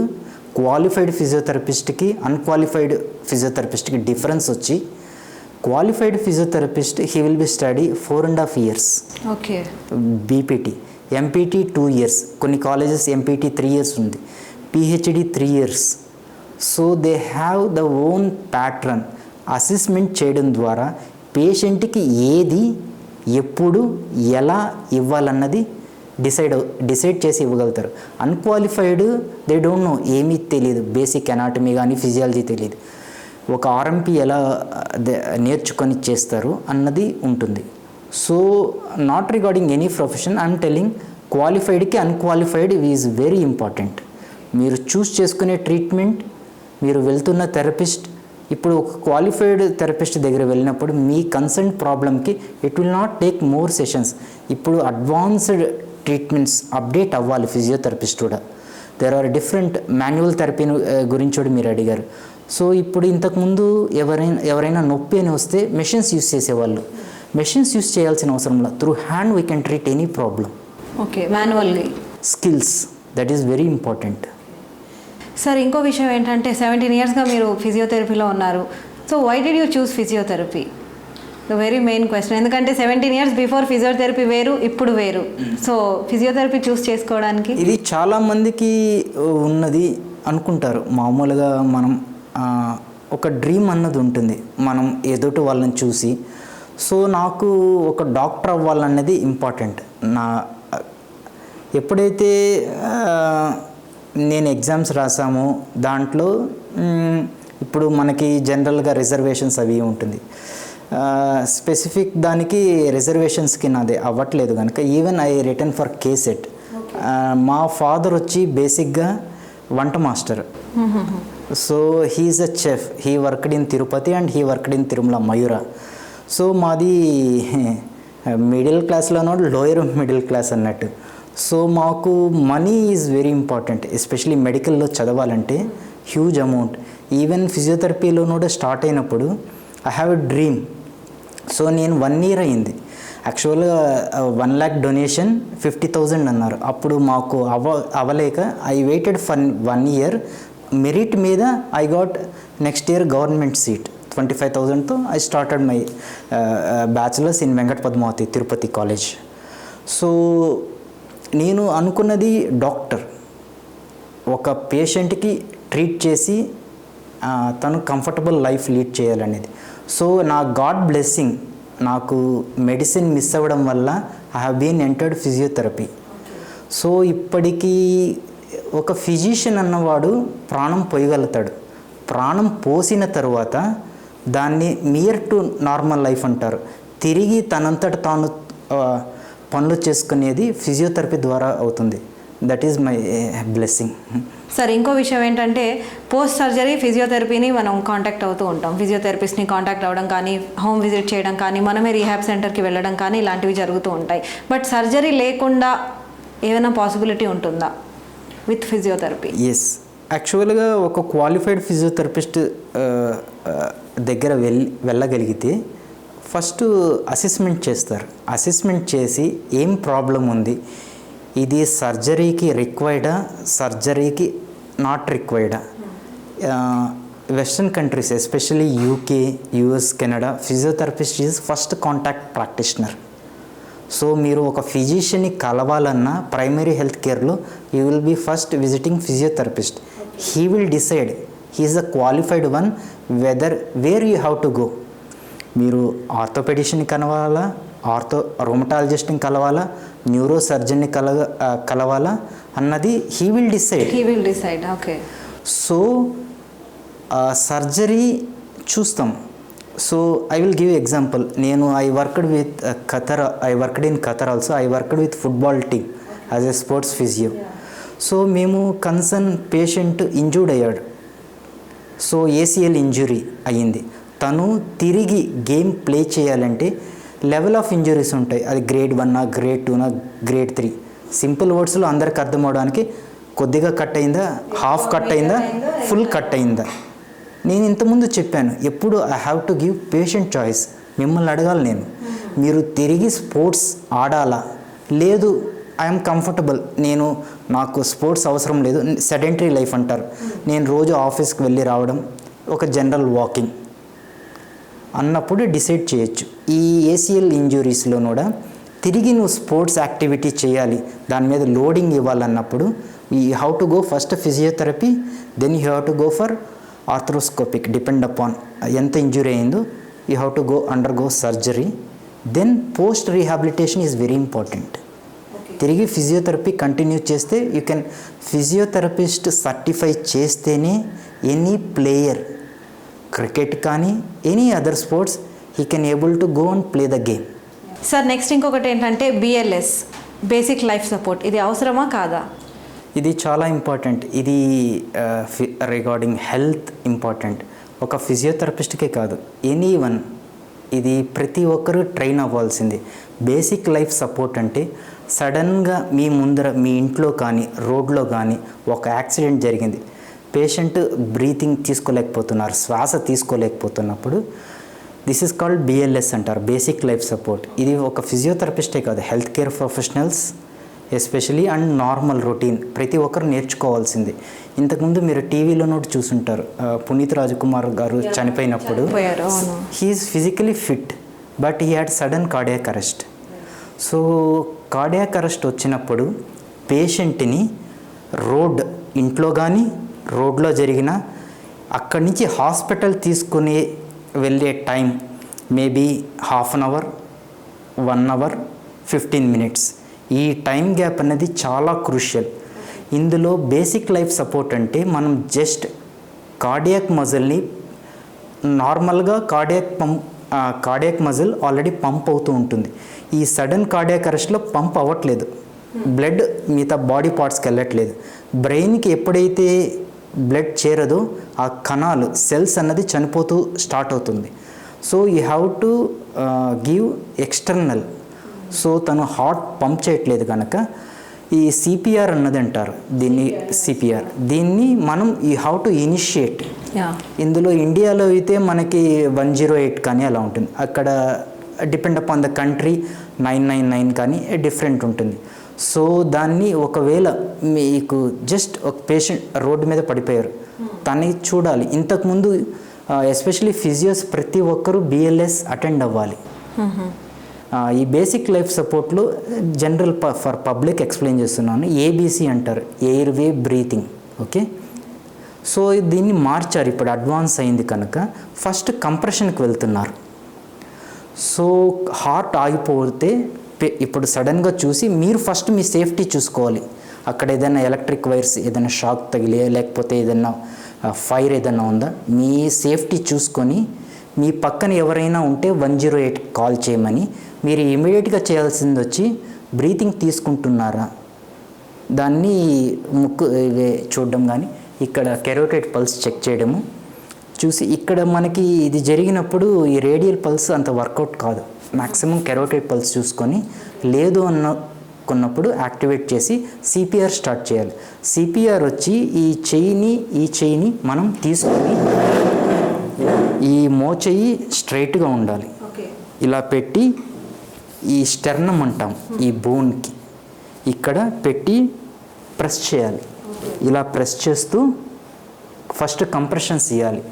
క్వాలిఫైడ్ ఫిజియోథెరపిస్ట్కి అన్క్వాలిఫైడ్ ఫిజియోథెరపిస్ట్కి డిఫరెన్స్ వచ్చి qualified physiotherapist he will be study 4.5 years. Okay. BPT, MPT 2 years, కొన్ని కాలేజెస్ ఎంపీటీ 3 years ఉంది, PhD 3 years. So they have the own pattern. Assessment చేయడం ద్వారా పేషెంట్కి ఏది ఎప్పుడు ఎలా ఇవ్వాలన్నది డిసైడ్ చేసి ఇవ్వగలుగుతారు. అన్క్వాలిఫైడ్ దే డోంట్ నో, ఏమీ తెలియదు, బేసిక్ అనాటమీ కానీ ఫిజియాలజీ తెలియదు, ఒక ఆర్ఎంపీ ఎలా నేర్చుకొని చేస్తారు అన్నది ఉంటుంది. So not regarding any profession I'm telling, క్వాలిఫైడ్కి అన్క్వాలిఫైడ్ ఈజ్ వెరీ ఇంపార్టెంట్. మీరు చూస్ చేసుకునే ట్రీట్మెంట్, మీరు వెళ్తున్న థెరపిస్ట్, ఇప్పుడు ఒక క్వాలిఫైడ్ థెరపిస్ట్ దగ్గర వెళ్ళినప్పుడు మీ కన్సర్న్ ప్రాబ్లమ్కి it will not take more sessions. ఇప్పుడు అడ్వాన్స్డ్ ట్రీట్మెంట్స్ అప్డేట్ అవ్వాలి ఫిజియోథెరపిస్ట్ కూడా. There are different manual therapy గురించి కూడా మీరు అడిగారు. సో ఇప్పుడు ఇంతకుముందు ఎవరైనా నొప్పి అని వస్తే మెషిన్స్ యూస్ చేసేవాళ్ళు. మెషిన్స్ యూస్ చేయాల్సిన అవసరం లేదు, through hand we can treat any problem. Okay, manually. Skills, that is very important. Sir ఇంకో విషయం ఏంటంటే 17 yearsగా మీరు ఫిజియోథెరపీలో ఉన్నారు. So why did you choose physiotherapy? The very main question. ఎందుకంటే 17 years బిఫోర్ ఫిజియోథెరపీ వేరు, ఇప్పుడు వేరు. సో ఫిజియోథెరపీ చూస్ చేసుకోవడానికి ఇది చాలామందికి ఉన్నది అనుకుంటారు. మామూలుగా మనం ఒక డ్రీమ్ అన్నది ఉంటుంది మనం ఎదుటి వాళ్ళని చూసి. సో నాకు ఒక డాక్టర్ అవ్వాలన్నది ఇంపార్టెంట్. ఎప్పుడైతే నేను ఎగ్జామ్స్ రాసామో దాంట్లో ఇప్పుడు మనకి జనరల్గా రిజర్వేషన్స్ అవి ఉంటుంది. స్పెసిఫిక్ దానికి రిజర్వేషన్స్కి నాది అవ్వట్లేదు కనుక even I return for cassette. మా ఫాదర్ వచ్చి బేసిక్గా వంట master. So he's a chef. He worked in Tirupati and he worked in Tirumala Mayura. So మాది మిడిల్ క్లాస్లోనో లోయర్ మిడిల్ క్లాస్ అన్నట్టు. సో మాకు money is very important, especially మెడికల్లో చదవాలంటే హ్యూజ్ అమౌంట్. ఈవెన్ ఫిజియోథెరపీలో కూడా స్టార్ట్ అయినప్పుడు I have a dream. So నేను 1 year అయింది. యాక్చువల్గా 1 lakh డొనేషన్ 50,000 అన్నారు. అప్పుడు మాకు అవ్వలేక I waited for 1 year. Merit మీద I got next year government seat 25,000తో I started my bachelors in Venkata Padmavathi Tirupati college. So నేను అనుకున్నది డాక్టర్, ఒక పేషెంట్కి ట్రీట్ చేసి తను కంఫర్టబుల్ లైఫ్ లీడ్ చేయాలనేది. సో నా గాడ్ బ్లెస్సింగ్, నాకు మెడిసిన్ మిస్ అవ్వడం వల్ల I have been entered physiotherapy. So ఇప్పటికీ ఒక ఫిజిషియన్ అన్నవాడు ప్రాణం పోయగలుగుతాడు. ప్రాణం పోసిన తర్వాత దాన్ని నియర్ టు నార్మల్ లైఫ్ అంటారు. తిరిగి తనంతట తాను పనులు చేసుకునేది ఫిజియోథెరపీ ద్వారా అవుతుంది. That is my blessing. Sir, ఇంకో విషయం ఏంటంటే పోస్ట్ సర్జరీ ఫిజియోథెరపీని మనం కాంటాక్ట్ అవుతూ ఉంటాం. ఫిజియోథెరపిస్ట్ని కాంటాక్ట్ అవ్వడం కానీ, హోమ్ విజిట్ చేయడం కానీ, మనమే రీహాబ్ సెంటర్కి వెళ్ళడం కానీ ఇలాంటివి జరుగుతూ ఉంటాయి. బట్ సర్జరీ లేకుండా ఏమైనా పాసిబిలిటీ ఉంటుందా విత్ ఫిజియోథెరపీ? ఎస్, యాక్చువల్గా ఒక క్వాలిఫైడ్ ఫిజియోథెరపిస్ట్ దగ్గర వెళ్ళగలిగితే ఫస్ట్ అసెస్మెంట్ చేస్తారు. అసెస్మెంట్ చేసి ఏం ప్రాబ్లం ఉంది, ఇది సర్జరీకి రిక్వైర్డా, సర్జరీకి నాట్ రిక్వైర్డా. Western countries especially UK, US, Canada physiotherapist is first contact practitioner. So మీరు ఒక ఫిజిషియన్ని కలవాలన్నా ప్రైమరీ హెల్త్ కేర్లో you will be first visiting physiotherapist. He will decide, he is the qualified one where you have to go. మీరు ఆర్థోపెడిషన్ని కలవాలా, రొమటాలజిస్ట్ని కలవాలా, న్యూరో సర్జన్ని కలవాలా అన్నది he will decide. Okay. So surgery చూస్తాం. So I will give example. నేను I worked in Qatar also. I worked with football team as a sports physio. So మేము కన్సర్న్ పేషెంట్ ఇంజూర్డ్ అయ్యాడు. సో ఏసీఎల్ ఇంజురీ అయ్యింది. తను తిరిగి గేమ్ ప్లే చేయాలంటే లెవెల్ ఆఫ్ ఇంజురీస్ ఉంటాయి. అది గ్రేడ్ 1, గ్రేడ్ 2, గ్రేడ్ 3. సింపుల్ వర్డ్స్లో అందరికి అర్థం అవడానికి కొద్దిగా కట్ అయిందా, హాఫ్ కట్ అయిందా, ఫుల్ కట్ అయిందా. నేను ఇంతకుముందు చెప్పాను, ఎప్పుడు I have to give patient choice. మిమ్మల్ని అడగాలి నేను, మీరు తిరిగి స్పోర్ట్స్ ఆడాలా, లేదు ఐఎమ్ కంఫర్టబుల్, నాకు స్పోర్ట్స్ అవసరం లేదు, సెడెంటరీ లైఫ్ అంటారు, నేను రోజు ఆఫీస్కి వెళ్ళి రావడం, ఒక జనరల్ వాకింగ్ అన్నప్పుడు డిసైడ్ చేయొచ్చు. ఈ ఏసీఎల్ ఇంజురీస్లో కూడా తిరిగి నువ్వు స్పోర్ట్స్ యాక్టివిటీ చేయాలి, దాని మీద లోడింగ్ ఇవ్వాలన్నప్పుడు you have to go first physiotherapy, then you have to go for arthroscopic. Depend upon ఎంత ఇంజురీ అయిందో you have to undergo surgery. Then post rehabilitation is very important. తిరిగి ఫిజియోథెరపీ కంటిన్యూ చేస్తే యూ కెన్, ఫిజియోథెరపిస్ట్ సర్టిఫై చేస్తేనే ఎనీ ప్లేయర్, క్రికెట్ కానీ any other sports, he can able to go and play the game. Sir, next ఇంకొకటి ఏంటంటే BLS, బేసిక్ లైఫ్ సపోర్ట్, ఇది అవసరమా కాదా? ఇది చాలా ఇంపార్టెంట్. ఇది రిగార్డింగ్ హెల్త్ ఇంపార్టెంట్. ఒక ఫిజియోథెరపిస్ట్కే కాదు, ఎనీ వన్, ఇది ప్రతి ఒక్కరూ ట్రైన్ అవ్వాల్సింది. బేసిక్ లైఫ్ సపోర్ట్ అంటే సడన్గా మీ ముందర, మీ ఇంట్లో కానీ రోడ్లో కానీ ఒక యాక్సిడెంట్ జరిగింది, పేషెంట్ బ్రీతింగ్ తీసుకోలేకపోతున్నారు, శ్వాస తీసుకోలేకపోతున్నప్పుడు దిస్ ఈజ్ కాల్డ్ BLS అంటారు, బేసిక్ లైఫ్ సపోర్ట్. ఇది ఒక ఫిజియోథెరపిస్టే కాదు, health care professionals especially and normal routine ప్రతి ఒక్కరు నేర్చుకోవాల్సింది. ఇంతకుముందు మీరు టీవీలో నోటి చూసుంటారు, పునీత్ రాజ్కుమార్ గారు చనిపోయినప్పుడు he's physically fit but he had sudden cardiac arrest. So cardiac arrest వచ్చినప్పుడు పేషెంట్ని ఇంట్లో కానీ రోడ్లో జరిగిన అక్కడి నుంచి హాస్పిటల్ తీసుకుని వెళ్ళే time maybe 1/2 hour, 1 hour, 15 minutes. ఈ టైం గ్యాప్ అనేది చాలా క్రూషియల్. ఇందులో బేసిక్ లైఫ్ సపోర్ట్ అంటే మనం జస్ట్ కార్డియాక్ మజిల్ని నార్మల్గా cardiac cardiac muscle already pump అవుతూ ఉంటుంది. ఈ సడన్ కార్డియాక్ అరెస్ట్లో పంప్ అవ్వట్లేదు, బ్లడ్ మిగతా బాడీ పార్ట్స్కి వెళ్ళట్లేదు. బ్రెయిన్కి ఎప్పుడైతే బ్లడ్ చేరదో ఆ కణాలు సెల్స్ అన్నది చనిపోతూ స్టార్ట్ అవుతుంది. So you have to give external. So తను హార్ట్ పంప్ చేయట్లేదు కనుక ఈ సిపిఆర్ అన్నది అంటారు దీన్ని, సిపిఆర్. దీన్ని మనం యూ హ్యావ్ టు ఇనిషియేట్. ఇందులో ఇండియాలో అయితే మనకి 108 కానీ అలా ఉంటుంది, అక్కడ డిపెండ్ అపాన్ ద కంట్రీ 999 కానీ డిఫరెంట్ ఉంటుంది. సో దాన్ని ఒకవేళ మీకు జస్ట్ ఒక పేషెంట్ రోడ్డు మీద పడిపోయారు, తనని చూడాలి. ఇంతకుముందు ఎస్పెషలీ ఫిజియోస్ ప్రతి ఒక్కరూ బిఎల్ఎస్ అటెండ్ అవ్వాలి. ఈ బేసిక్ లైఫ్ సపోర్ట్లో జనరల్ ఫర్ పబ్లిక్ ఎక్స్ప్లెయిన్ చేస్తున్నాను. ఏబీసీ అంటారు, airway breathing. Okay, so దీన్ని మార్చారు, ఇప్పుడు అడ్వాన్స్ అయింది కనుక ఫస్ట్ కంప్రెషన్కి వెళ్తున్నారు. సో హార్ట్ ఆగిపోతే ఇప్పుడు సడన్గా చూసి మీరు ఫస్ట్ మీ సేఫ్టీ చూసుకోవాలి. అక్కడ ఏదైనా ఎలక్ట్రిక్ వైర్స్ ఏదైనా షాక్ తగిలి లేకపోతే ఏదైనా ఫైర్ ఏదైనా ఉందా, మీ సేఫ్టీ చూసుకొని మీ పక్కన ఎవరైనా ఉంటే 108 కాల్ చేయమని. మీరు ఇమీడియట్గా చేయాల్సింది వచ్చి బ్రీతింగ్ తీసుకుంటున్నారా దాన్ని ముక్కు చూడడం కానీ ఇక్కడ కెరోటిడ్ పల్స్ చెక్ చేయడము చూసి, ఇక్కడ మనకి ఇది జరిగినప్పుడు ఈ రేడియల్ పల్స్ అంత వర్కౌట్ కాదు, మ్యాక్సిమం కెరోటిడ్ పల్స్ చూసుకొని లేదు అనుకున్నప్పుడు యాక్టివేట్ చేసి సిపిఆర్ స్టార్ట్ చేయాలి. సిపిఆర్ వచ్చి ఈ చెయ్యిని మనం తీసుకొని ఈ మోచెయ్యి స్ట్రైట్గా ఉండాలి, ఇలా పెట్టి ఈ స్టెర్నమ్ అంటాం ఈ బోన్కి ఇక్కడ పెట్టి ప్రెస్ చేయాలి. ఇలా ప్రెస్ చేస్తూ ఫస్ట్ కంప్రెషన్స్ ఇవ్వాలి.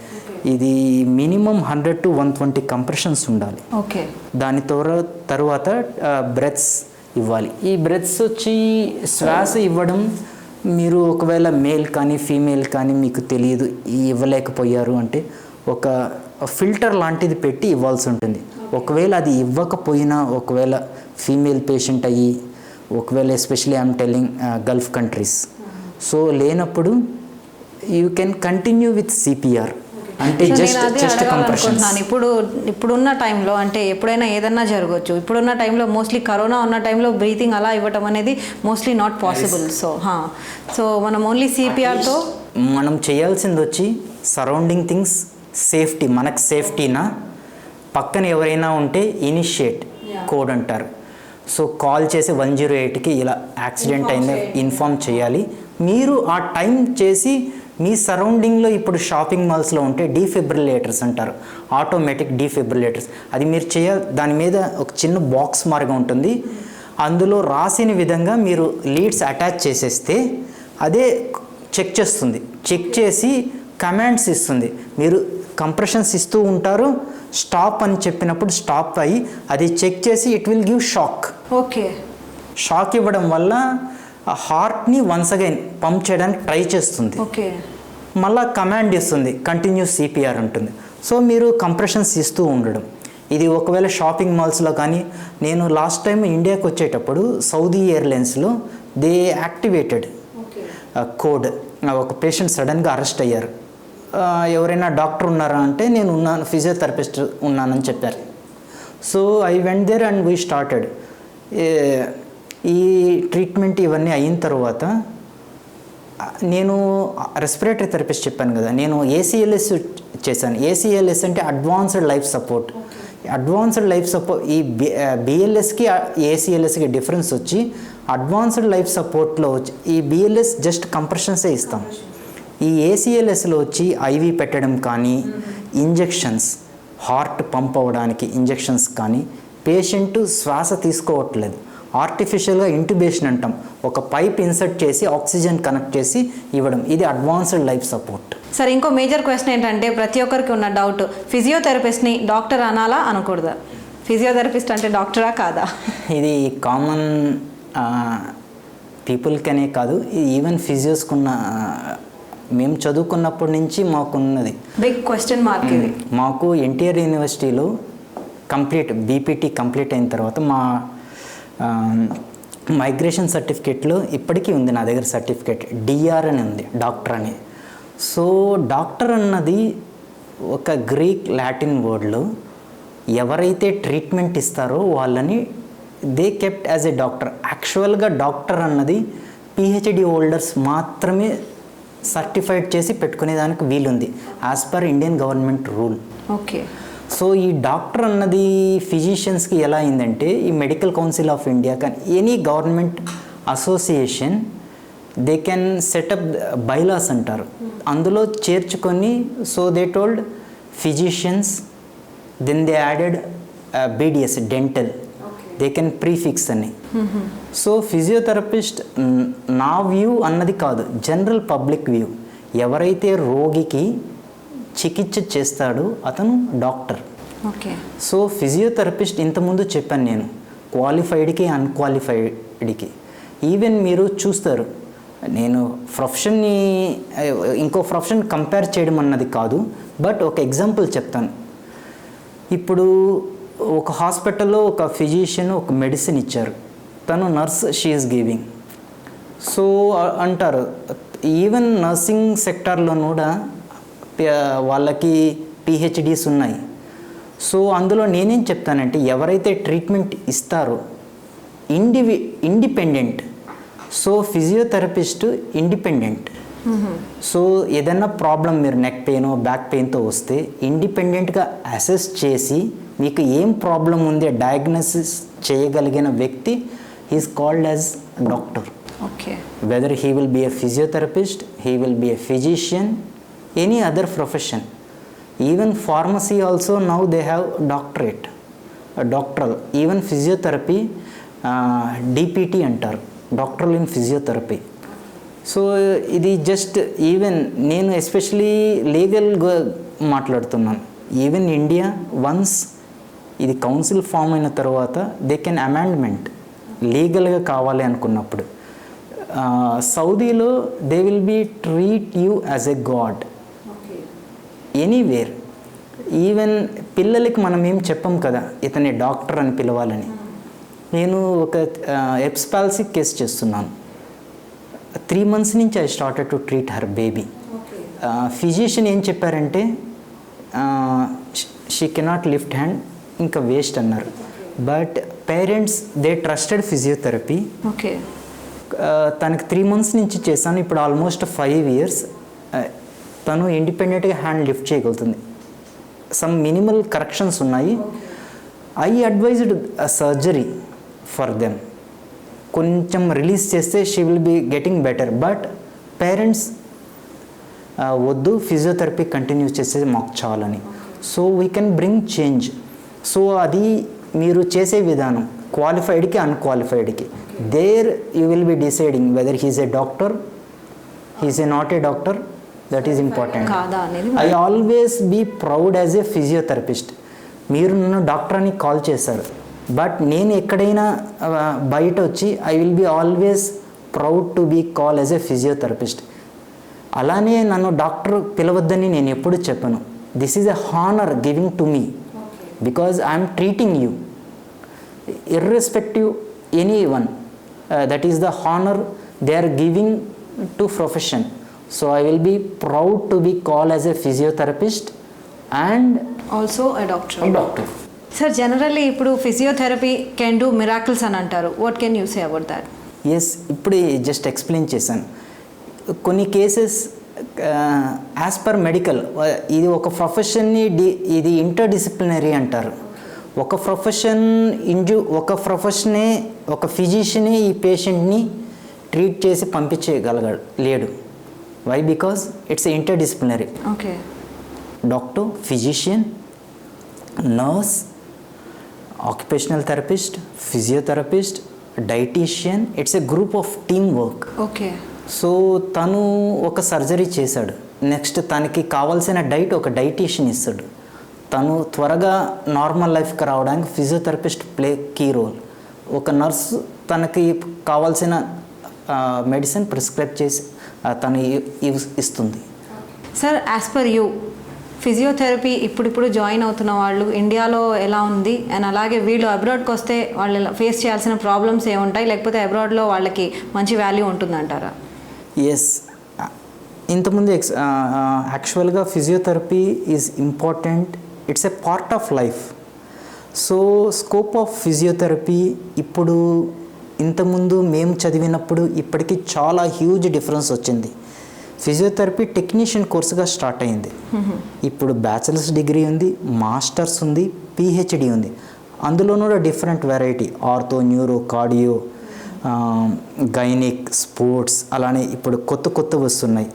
ఇది మినిమం 100 to 120 కంప్రెషన్స్ ఉండాలి. ఓకే, దాని తర్వాత బ్రెత్స్ ఇవ్వాలి. ఈ బ్రెత్స్ వచ్చి శ్వాస ఇవ్వడం మీరు ఒకవేళ మేల్ కానీ ఫీమేల్ కానీ మీకు తెలియదు ఇవ్వలేకపోయారు అంటే ఒక ఫిల్టర్ లాంటిది పెట్టి ఇవ్వాల్సి ఉంటుంది. ఒకవేళ అది ఇవ్వకపోయినా ఒకవేళ ఫీమేల్ పేషెంట్ అయ్యి ఒకవేళ especially I'm telling gulf countries, so లేనప్పుడు you can continue with CPR అంటే జస్ట్ కంప్రెషన్. ఇప్పుడున్న టైంలో అంటే ఎప్పుడైనా ఏదన్నా జరగవచ్చు. ఇప్పుడున్న టైంలో మోస్ట్లీ కరోనా ఉన్న టైంలో బ్రీతింగ్ అలా ఇవ్వటం అనేది మోస్ట్లీ నాట్ పాసిబుల్. సో మనం ఓన్లీ సిపిఆర్తో మనం చేయాల్సింది వచ్చి సరౌండింగ్ థింగ్స్ సేఫ్టీ, మనకు సేఫ్టీనా పక్కన ఎవరైనా ఉంటే ఇనిషియేట్ కోడ్ అంటారు. సో కాల్ చేసి 108కి ఇలా యాక్సిడెంట్ అయింది ఇన్ఫామ్ చేయాలి. మీరు ఆ టైం చేసి మీ సరౌండింగ్లో ఇప్పుడు షాపింగ్ మాల్స్లో ఉంటే డీఫిబ్రిలేటర్స్ అంటారు, ఆటోమేటిక్ డీఫిబ్రిలేటర్స్. అది మీరు దాని మీద ఒక చిన్న బాక్స్ మార్గం ఉంటుంది, అందులో రాసిన విధంగా మీరు లీడ్స్ అటాచ్ చేసేస్తే అదే చెక్ చేస్తుంది. చెక్ చేసి కమాండ్స్ ఇస్తుంది. మీరు కంప్రెషన్స్ ఇస్తూ ఉంటారు, స్టాప్ అని చెప్పినప్పుడు స్టాప్ అయ్యి అది చెక్ చేసి it will give shock. Okay, shock ఇవ్వడం వల్ల ఆ హార్ట్ని వన్స్ అగైన్ పంప్ చేయడానికి ట్రై చేస్తుంది. ఓకే, మళ్ళా కమాండ్ ఇస్తుంది, కంటిన్యూ సిపిఆర్ ఉంటుంది. సో మీరు కంప్రెషన్స్ ఇస్తూ ఉండడం. ఇది ఒకవేళ షాపింగ్ మాల్స్లో కానీ, నేను లాస్ట్ టైం ఇండియాకి వచ్చేటప్పుడు సౌదీ ఎయిర్లైన్స్లో దే యాక్టివేటెడ్ కోడ్. ఒక పేషెంట్ సడన్గా అరెస్ట్ అయ్యారు, ఎవరైనా డాక్టర్ ఉన్నారా అంటే నేను ఉన్నాను, ఫిజియోథెరపిస్ట్ ఉన్నానని చెప్పారు. So I went there and we started. ఈ ట్రీట్మెంట్ ఇవన్నీ అయిన తర్వాత నేను రెస్పిరేటరీ థెరపిస్ట్ చెప్పాను కదా, నేను ఏసీఎల్ఎస్ చేశాను. ఏసీఎల్ఎస్ అంటే advanced life support. Advanced life support ఈ బిఎల్ఎస్కి ఏసీఎల్ఎస్కి డిఫరెన్స్ వచ్చి అడ్వాన్స్డ్ లైఫ్ సపోర్ట్లో వచ్చి ఈ బిఎల్ఎస్ జస్ట్ కంప్రెషన్సే ఇస్తాం. ఈ ఏసీఎల్ఎస్లో వచ్చి ఐవి పెట్టడం కానీ, ఇంజెక్షన్స్ హార్ట్ పంప్ అవ్వడానికి ఇంజెక్షన్స్ కానీ, పేషెంట్ శ్వాస తీసుకోవట్లేదు, ఆర్టిఫిషియల్గా ఇంట్యుబేషన్ అంటాం, ఒక పైప్ ఇన్సర్ట్ చేసి ఆక్సిజన్ కనెక్ట్ చేసి ఇవ్వడం. ఇది అడ్వాన్స్డ్ లైఫ్ సపోర్ట్. సార్, ఇంకో మేజర్ క్వశ్చన్ ఏంటంటే ప్రతి ఒక్కరికి ఉన్న డౌట్, ఫిజియోథెరపిస్ట్ని డాక్టర్ అనాలా అనకూడదా? ఫిజియోథెరపిస్ట్ అంటే డాక్టరా కాదా? ఇది కామన్ పీపుల్కనే కాదు, ఈవెన్ ఫిజియోస్కున్న మేము చదువుకున్నప్పటి నుంచి మాకున్నది బిగ్ క్వశ్చన్ మార్క్. ఇది మాకు ఎన్టీఆర్ యూనివర్సిటీలో కంప్లీట్ బీపీటీ కంప్లీట్ అయిన తర్వాత మా మైగ్రేషన్ సర్టిఫికేట్లో ఇప్పటికీ ఉంది నా దగ్గర సర్టిఫికేట్, డిఆర్ అని ఉంది, డాక్టర్ అని. సో డాక్టర్ అన్నది ఒక గ్రీక్ లాటిన్ వర్డ్లో ఎవరైతే ట్రీట్మెంట్ ఇస్తారో వాళ్ళని they kept as a doctor. యాక్చువల్గా డాక్టర్ అన్నది పిహెచ్డి హోల్డర్స్ మాత్రమే సర్టిఫైడ్ చేసి పెట్టుకునేదానికి వీలుంది as per Indian government rule. Okay. So ఈ డాక్టర్ అన్నది ఫిజిషియన్స్కి ఎలా అయిందంటే ఈ మెడికల్ కౌన్సిల్ ఆఫ్ ఇండియా కానీ any government association they can set up bylaws అంటారు, అందులో చేర్చుకొని so they told physicians, then they added BDS dental, they can prefix అని. సో ఫిజియోథెరపిస్ట్ నా వ్యూ అన్నది కాదు, జనరల్ పబ్లిక్ వ్యూ. ఎవరైతే రోగికి చికిత్స చేస్తాడో అతను డాక్టర్. ఓకే. సో ఫిజియోథెరపిస్ట్ ఇంతకుముందు చెప్పాను నేను, క్వాలిఫైడ్కి అన్క్వాలిఫైడ్కి. ఈవెన్ మీరు చూస్తారు, నేను ప్రొఫెషన్ని ఇంకో ప్రొఫెషన్ కంపేర్ చేయడం అన్నది కాదు, బట్ ఒక ఎగ్జాంపుల్ చెప్తాను. ఇప్పుడు ఒక హాస్పిటల్లో ఒక ఫిజిషియన్ ఒక మెడిసిన్ ఇచ్చారు, తను nurse, she is giving. So అంటారు ఈవెన్ నర్సింగ్ సెక్టార్లో కూడా వాళ్ళకి పిహెచ్డీస్ ఉన్నాయి. సో అందులో నేనేం చెప్తానంటే ఎవరైతే ట్రీట్మెంట్ ఇస్తారో independent. So physiotherapist independent. So ఏదైనా ప్రాబ్లం మీరు నెక్ పెయిన్ బ్యాక్ పెయిన్తో వస్తే ఇండిపెండెంట్గా అసెస్ చేసి మీకు ఏం ప్రాబ్లం ఉంది డయాగ్నోసిస్ చేయగలిగిన వ్యక్తి is called as doctor. Okay. Whether he will be a physiotherapist, he will be a physician, any other profession. Even pharmacy also now they have doctorate, doctoral. Even physiotherapy DPT అంటారు, డాక్టరల్ ఇన్ ఫిజియోథెరపీ. సో ఇది జస్ట్ ఈవెన్ నేను ఎస్పెషలీ లీగల్గా మాట్లాడుతున్నాను. ఈవెన్ ఇండియా వన్స్ ఇది కౌన్సిల్ ఫామ్ అయిన తర్వాత దే కెన్ అమెండ్మెంట్ లీగల్గా కావాలి అనుకున్నప్పుడు. సౌదీలో they will be treat you as a god anywhere. Even పిల్లలకి మనం ఏం చెప్పం కదా ఇతని డాక్టర్ అని పిలవాలని. నేను ఒక ఎప్స్పాల్సీ కేసు చేస్తున్నాను. 3 months నుంచి I started to treat her baby. Physician ఏం చెప్పారంటే షీ కెనాట్ లిఫ్ట్ హ్యాండ్, ఇంకా వేస్ట్ అన్నారు. But parents they trusted physiotherapy. Okay. తనకి 3 months నుంచి చేశాను, ఇప్పుడు ఆల్మోస్ట్ 5 years తను ఇండిపెండెంట్గా హ్యాండ్ లిఫ్ట్ చేయగలుగుతుంది. సమ్ మినిమల్ కరెక్షన్స్ ఉన్నాయి. I advised surgery for them. కొంచెం రిలీజ్ చేస్తే she will be getting better. But parents వద్దు, ఫిజియోథెరపీ కంటిన్యూ చేసేది మాకు చాలని. So we can bring change. So అది మీరు చేసే విధానం క్వాలిఫైడ్కి అన్క్వాలిఫైడ్కి there you will be deciding whether he's a doctor, he's a not a doctor. That is important. I always be proud as a physiotherapist. మీరు నన్ను డాక్టర్ అని కాల్ చేశారు, బట్ నేను ఎక్కడైనా బయట వచ్చి I will be always proud to be call as a physiotherapist. అలానే నన్ను డాక్టర్ పిలవద్దని నేను ఎప్పుడు చెప్పను. This is a honour giving to me because I'm treating you irrespective anyone. That is the honor they are giving to profession. So I will be proud to be called as a physiotherapist and also a doctor. A doctor. Sir, generally ఇప్పుడు ఫిజియోథెరపీ కెన్ డూ మిరాకిల్స్ అని అంటారు. What can you say about that? Yes, ఇప్పుడే జస్ట్ ఎక్స్ప్లెయిన్ చేశాను. కొన్ని కేసెస్ యాజ్ పర్ మెడికల్ ఇది ఒక ప్రొఫెషన్ని ఇది ఇంటర్డిసిప్లినరీ అంటారు. ఒక ప్రొఫెషనే ఒక ఫిజిషియనే ఈ పేషెంట్ని ట్రీట్ చేసి పంపించేయగలగాడు లేడు. Why? Because it's interdisciplinary. Okay. Doctor, physician, nurse, occupational therapist, physiotherapist, dietician, it's a group of team work. Okay. So తను ఒక సర్జరీ చేశాడు, నెక్స్ట్ తనకి కావాల్సిన డైట్ ఒక డైటీషియన్ ఇస్తాడు. తను త్వరగా నార్మల్ లైఫ్కి రావడానికి ఫిజియోథెరపిస్ట్ ప్లే కీ రోల్. ఒక నర్స్ తనకి కావాల్సిన మెడిసిన్ ప్రిస్క్రైబ్ చేసి తను ఇస్తుంది. Sir, as per you physiotherapy ఇప్పుడు జాయిన్ అవుతున్న వాళ్ళు ఇండియాలో ఎలా ఉంది, అండ్ అలాగే వీళ్ళు అబ్రాడ్కి వస్తే వాళ్ళు ఫేస్ చేయాల్సిన ప్రాబ్లమ్స్ ఏముంటాయి, లేకపోతే అబ్రాడ్లో వాళ్ళకి మంచి వాల్యూ ఉంటుందంటారా? ఎస్, ఇంతకుముందు యాక్చువల్గా physiotherapy is important. It's a part of life. So scope of physiotherapy ఇప్పుడు ఇంతకుముందు మేము చదివినప్పుడు ఇప్పటికీ చాలా హ్యూజ్ డిఫరెన్స్ వచ్చింది. ఫిజియోథెరపీ టెక్నీషియన్ కోర్సుగా స్టార్ట్ అయింది. ఇప్పుడు బ్యాచిలర్స్ డిగ్రీ ఉంది, మాస్టర్స్ ఉంది, పిహెచ్డి ఉంది. అందులోనూ కూడా different variety ortho, neuro, cardio, gynaec, sports, అలానే ఇప్పుడు కొత్త వస్తున్నాయి,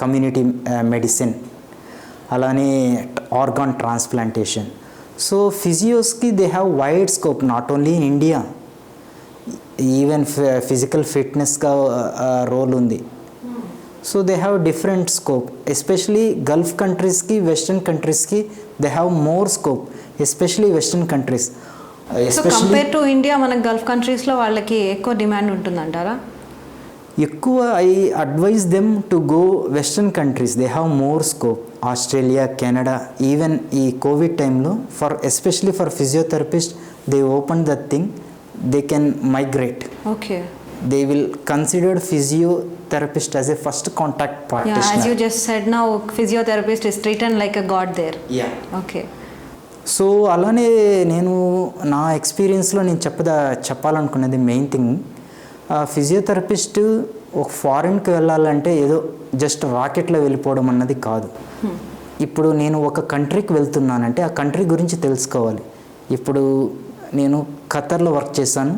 కమ్యూనిటీ మెడిసిన్, అలానే ఆర్గాన్ ట్రాన్స్ప్లాంటేషన్. సో ఫిజియోస్కి they have wide scope, not only in India, even physical ఫిట్నెస్గా రోల్ ఉంది. So they have different scope, especially గల్ఫ్ కంట్రీస్కి, వెస్టర్న్ కంట్రీస్కి they have more scope, especially western countries. So compare to India మన గల్ఫ్ కంట్రీస్లో వాళ్ళకి ఎక్కువ డిమాండ్ ఉంటుందంటారా? ఎక్కువ I advise them to go western countries, they have more scope. Australia, Canada, even ఈ కోవిడ్ టైంలో especially for physiotherapist they open that thing, they can migrate. Okay. They will consider physiotherapist as a first contact practitioner. Yeah, as you just said now, physiotherapist is treated like a god there. Yeah. Okay. So అలానే నేను నా ఎక్స్పీరియన్స్లో నేను చెప్పాలనుకున్నది మెయిన్ థింగ్, ఫిజియోథెరపిస్ట్ ఒక ఫారిన్కి వెళ్ళాలంటే ఏదో జస్ట్ రాకెట్లో వెళ్ళిపోవడం అన్నది కాదు. ఇప్పుడు నేను ఒక కంట్రీకి వెళ్తున్నానంటే ఆ కంట్రీ గురించి తెలుసుకోవాలి. ఇప్పుడు నేను ఖతర్లో వర్క్ చేశాను,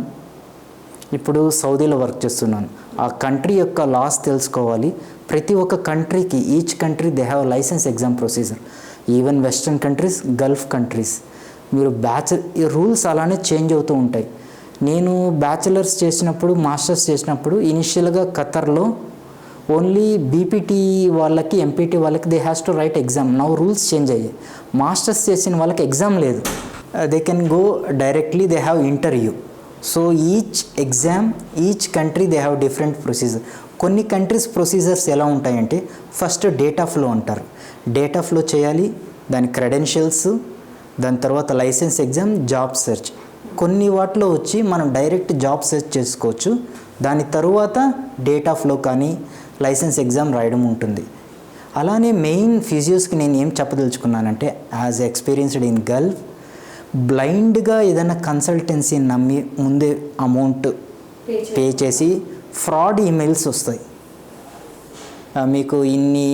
ఇప్పుడు సౌదీలో వర్క్ చేస్తున్నాను. ఆ కంట్రీ యొక్క లాస్ తెలుసుకోవాలి. ప్రతి ఒక్క కంట్రీకి, each country they have license exam procedure. Even western countries, Gulf countries, మీరు ఈ రూల్స్ అలానే చేంజ్ అవుతూ ఉంటాయి. నేను బ్యాచిలర్స్ చేసినప్పుడు, మాస్టర్స్ చేసినప్పుడు ఇనిషియల్గా ఖతర్లో ఓన్లీ బీపీటీ వాళ్ళకి, ఎంపీటీ వాళ్ళకి they has to right exam. Now rules change అయ్యాయి. మాస్టర్స్ చేసిన వాళ్ళకి ఎగ్జామ్ లేదు, they can go directly, they have interview. So each exam, each country they have different procedure. కొన్ని కంట్రీస్ ప్రొసీజర్స్ ఎలా ఉంటాయంటే ఫస్ట్ డేటా ఫ్లో అంటారు. డేటా ఫ్లో చేయాలి, దాని క్రెడెన్షియల్స్, దాని తర్వాత లైసెన్స్ ఎగ్జామ్, జాబ్ సెర్చ్. కొన్ని వాటిలో వచ్చి మనం డైరెక్ట్ జాబ్ సెర్చ్ చేసుకోవచ్చు. దాని తరువాత డేటా ఫ్లో కానీ లైసెన్స్ ఎగ్జామ్ రాయడం ఉంటుంది. అలానే మెయిన్ ఫిజియోస్కి నేను ఏం చెప్పదలుచుకున్నానంటే, యాజ్ ఎక్స్పీరియన్స్డ్ ఇన్ గల్ఫ్, బ్లైండ్గా ఏదైనా కన్సల్టెన్సీని నమ్మి ముందే అమౌంట్ పే చేసి ఫ్రాడ్ ఈమెయిల్స్ వస్తాయి. మీకు ఇన్ని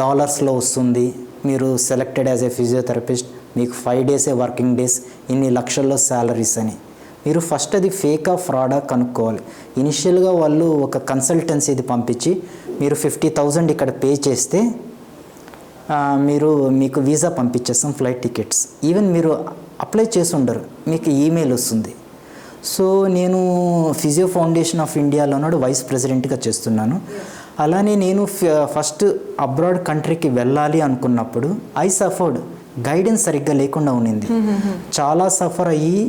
డాలర్స్లో వస్తుంది, మీరు సెలెక్టెడ్ యాజ్ ఏ ఫిజియోథెరపిస్ట్, మీకు 5 డేసే వర్కింగ్ డేస్, ఇన్ని లక్షల్లో శాలరీస్ అని. మీరు ఫస్ట్ అది ఫేకా ఫ్రాడా కనుక్కోవాలి. ఇనిషియల్గా వాళ్ళు ఒక కన్సల్టెన్సీది పంపించి మీరు 50,000 ఇక్కడ పే చేస్తే మీకు వీసా పంపించేస్తాం, ఫ్లైట్ టికెట్స్. ఈవెన్ మీరు అప్లై చేసి ఉండరు, మీకు ఈమెయిల్ వస్తుంది. సో నేను ఫిజియో ఫౌండేషన్ ఆఫ్ ఇండియాలో వైస్ ప్రెసిడెంట్గా చేస్తున్నాను. అలానే నేను ఫస్ట్ అబ్రాడ్ కంట్రీకి వెళ్ళాలి అనుకున్నప్పుడు ఐ సఫర్డ్, గైడెన్స్ సరిగ్గా లేకుండా ఉన్నింది. చాలా సఫర్ అయ్యి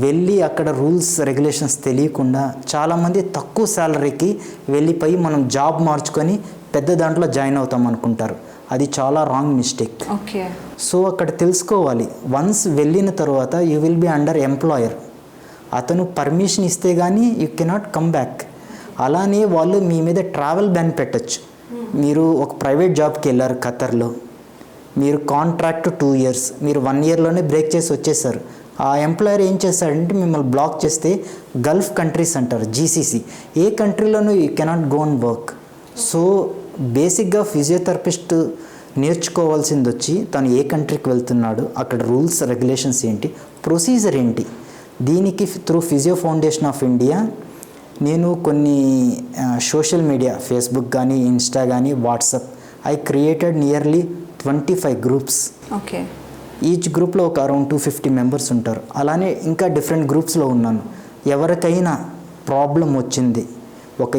వెళ్ళి అక్కడ రూల్స్ రెగ్యులేషన్స్ తెలియకుండా చాలామంది తక్కువ శాలరీకి వెళ్ళిపోయి మనం జాబ్ మార్చుకొని పెద్ద దాంట్లో జాయిన్ అవుతాం అనుకుంటారు. అది చాలా రాంగ్ మిస్టేక్. ఓకే. సో అక్కడ తెలుసుకోవాలి, వన్స్ వెళ్ళిన తర్వాత you will be under employer. అతను పర్మిషన్ ఇస్తే కానీ యూ కెనాట్ కమ్ బ్యాక్. అలానే వాళ్ళు మీ మీద ట్రావెల్ బ్యాన్ పెట్టచ్చు. మీరు ఒక ప్రైవేట్ జాబ్కి వెళ్ళారు ఖతర్లో, మీరు కాంట్రాక్ట్ 2 years, మీరు 1 yearలోనే బ్రేక్ చేసి వచ్చేసారు. ఆ ఎంప్లాయర్ ఏం చేస్తాడంటే మిమ్మల్ని బ్లాక్ చేస్తే, గల్ఫ్ కంట్రీస్ అంటారు, జీసీసీ, ఏ కంట్రీలోనూ you cannot go and work. So బేసిక్గా ఫిజియోథెరపిస్ట్ నేర్చుకోవాల్సింది వచ్చి తను ఏ కంట్రీకి వెళ్తున్నాడు, అక్కడ రూల్స్ రెగ్యులేషన్స్ ఏంటి, ప్రొసీజర్ ఏంటి. దీనికి through physio foundation of India నేను కొన్ని సోషల్ మీడియా, ఫేస్బుక్ కానీ, ఇన్స్టా కానీ, WhatsApp, I created nearly 25 groups. Okay. Each గ్రూప్లో ఒక అరౌండ్ 250 మెంబర్స్ ఉంటారు. అలానే ఇంకా డిఫరెంట్ గ్రూప్స్లో ఉన్నాను. ఎవరికైనా ప్రాబ్లం వచ్చింది, ఒక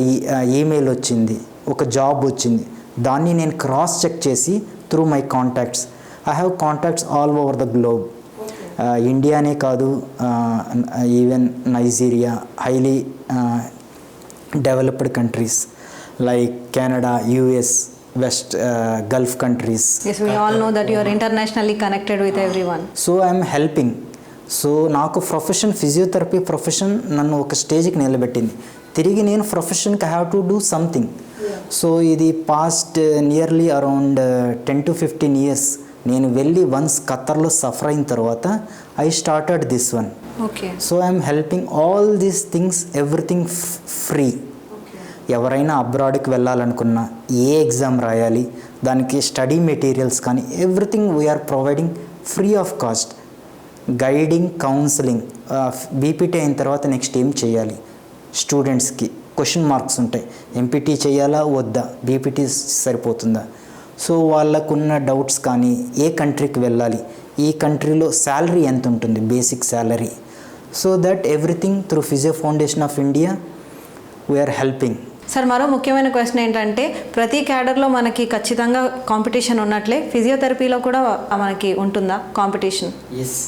ఈమెయిల్ వచ్చింది, ఒక జాబ్ వచ్చింది, దాన్ని నేను క్రాస్ చెక్ చేసి through my contacts, I have contacts all over the globe. ఇండియానే కాదు, even Nigeria, highly developed countries like Canada, US, West Gulf countries. Yes, we all know that you are internationally connected with everyone. So I am helping. So నాకు ప్రొఫెషన్, ఫిజియోథెరపీ ప్రొఫెషన్ నన్ను ఒక స్టేజ్కి నిలబెట్టింది. తిరిగి నేను ప్రొఫెషన్కి I have to do something. So ఇది past nearly around 10 to 15 years నేను వెళ్ళి వన్స్ ఖత్తర్లో సఫర్ అయిన తర్వాత I started this one. Okay. So I'm helping all these things, everything free. ఎవరైనా అబ్రాడ్కి వెళ్ళాలనుకున్నా, ఏ ఎగ్జామ్ రాయాలి, దానికి స్టడీ మెటీరియల్స్ కానీ everything we're providing free of cost. Guiding, counselling. BPT అయిన తర్వాత నెక్స్ట్ ఏం చేయాలి, స్టూడెంట్స్కి క్వశ్చన్ మార్క్స్ ఉంటాయి. ఎంపీటీ చేయాలా వద్దా, బీపీటీ సరిపోతుందా, సో వాళ్ళకున్న డౌట్స్ కానీ, ఏ కంట్రీకి వెళ్ళాలి, ఈ కంట్రీలో శాలరీ ఎంత ఉంటుంది, basic salary. So that everything through physio foundation of India we're helping. Sir, మరో ముఖ్యమైన క్వశ్చన్ ఏంటంటే ప్రతి క్యాడర్లో మనకి ఖచ్చితంగా కాంపిటీషన్ ఉన్నట్లే ఫిజియోథెరపీలో కూడా మనకి ఉంటుందా కాంపిటీషన్? ఎస్,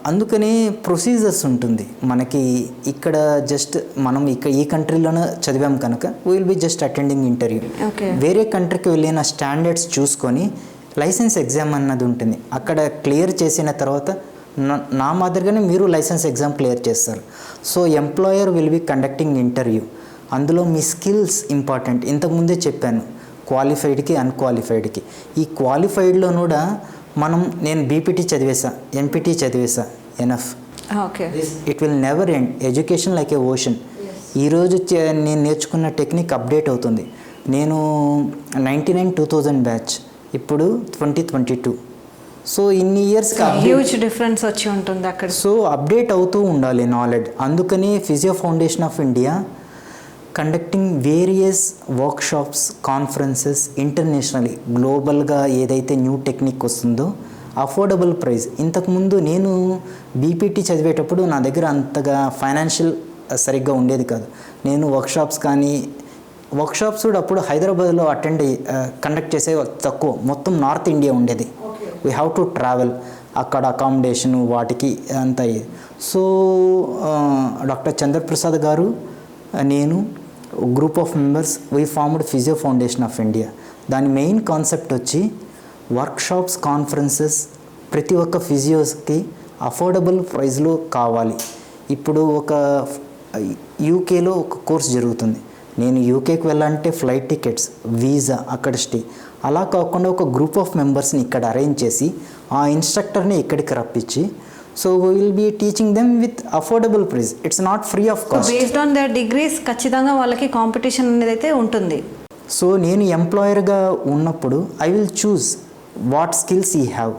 అందుకనే ప్రొసీజర్స్ ఉంటుంది మనకి. ఇక్కడ జస్ట్ మనం ఈ కంట్రీలోనే చదివాం కనుక we will be just attending interview. వేరే కంట్రీకి వెళ్ళిన స్టాండర్డ్స్ చూసుకొని లైసెన్స్ ఎగ్జామ్ అన్నది ఉంటుంది. అక్కడ క్లియర్ చేసిన తర్వాత నా మాదిరిగానే మీరు లైసెన్స్ ఎగ్జామ్ క్లియర్ చేస్తారు. So employer will be conducting interview. అందులో మీ స్కిల్స్ ఇంపార్టెంట్. ఇంతకుముందే చెప్పాను, క్వాలిఫైడ్కి అన్క్వాలిఫైడ్కి. ఈ క్వాలిఫైడ్లో కూడా నేను బీపీటీ చదివేసా, ఎంపీటీ చదివేసా, enough. Okay. It will never end. Education like a ocean. ఈరోజు నేను నేర్చుకున్న టెక్నిక్ అప్డేట్ అవుతుంది. నేను 99-2000 బ్యాచ్, ఇప్పుడు 2022. సో ఇన్ని ఇయర్స్కి హ్యూజ్ డిఫరెన్స్ వచ్చి ఉంటుంది అక్కడ. సో అప్డేట్ అవుతూ ఉండాలి నాలెడ్జ్. అందుకని physio foundation of India conducting various workshops, conferences internationally, గ్లోబల్గా ఏదైతే న్యూ టెక్నిక్ వస్తుందో అఫోర్డబుల్ ప్రైస్. ఇంతకుముందు నేను బీపీటీ చదివేటప్పుడు నా దగ్గర అంతగా ఫైనాన్షియల్ సరిగ్గా ఉండేది కాదు. నేను వర్క్షాప్స్ కూడా అప్పుడు హైదరాబాద్లో కండక్ట్ చేసే తక్కువ, మొత్తం నార్త్ ఇండియా ఉండేది. వీ హ్యావ్ టు ట్రావెల్, అక్కడ అకామిడేషను వాటికి అంత అయ్యేది. సో డాక్టర్ చంద్రప్రసాద్ గారు, నేను, group of members, we formed physio foundation of India. దాని మెయిన్ కాన్సెప్ట్ వచ్చి వర్క్షాప్స్, కాన్ఫరెన్సెస్ ప్రతి ఒక్క ఫిజియోస్కి అఫోర్డబుల్ ప్రైస్లో కావాలి. ఇప్పుడు ఒక యూకేలో ఒక కోర్స్ జరుగుతుంది. నేను యూకేకి వెళ్ళాలంటే ఫ్లైట్ టికెట్స్, వీసా, అక్కడ స్టే. అలా కాకుండా ఒక గ్రూప్ ఆఫ్ మెంబర్స్ని ఇక్కడ అరేంజ్ చేసి ఆ ఇన్స్ట్రక్టర్ని ఇక్కడికి రప్పించి, so we will be teaching them with affordable price. It's not free of cost. Based on their degrees ఖచ్చితంగా వాళ్ళకి కాంపిటీషన్ అనేది అయితే ఉంటుంది. సో నేను ఎంప్లాయర్గా ఉన్నప్పుడు I will choose what skills you have.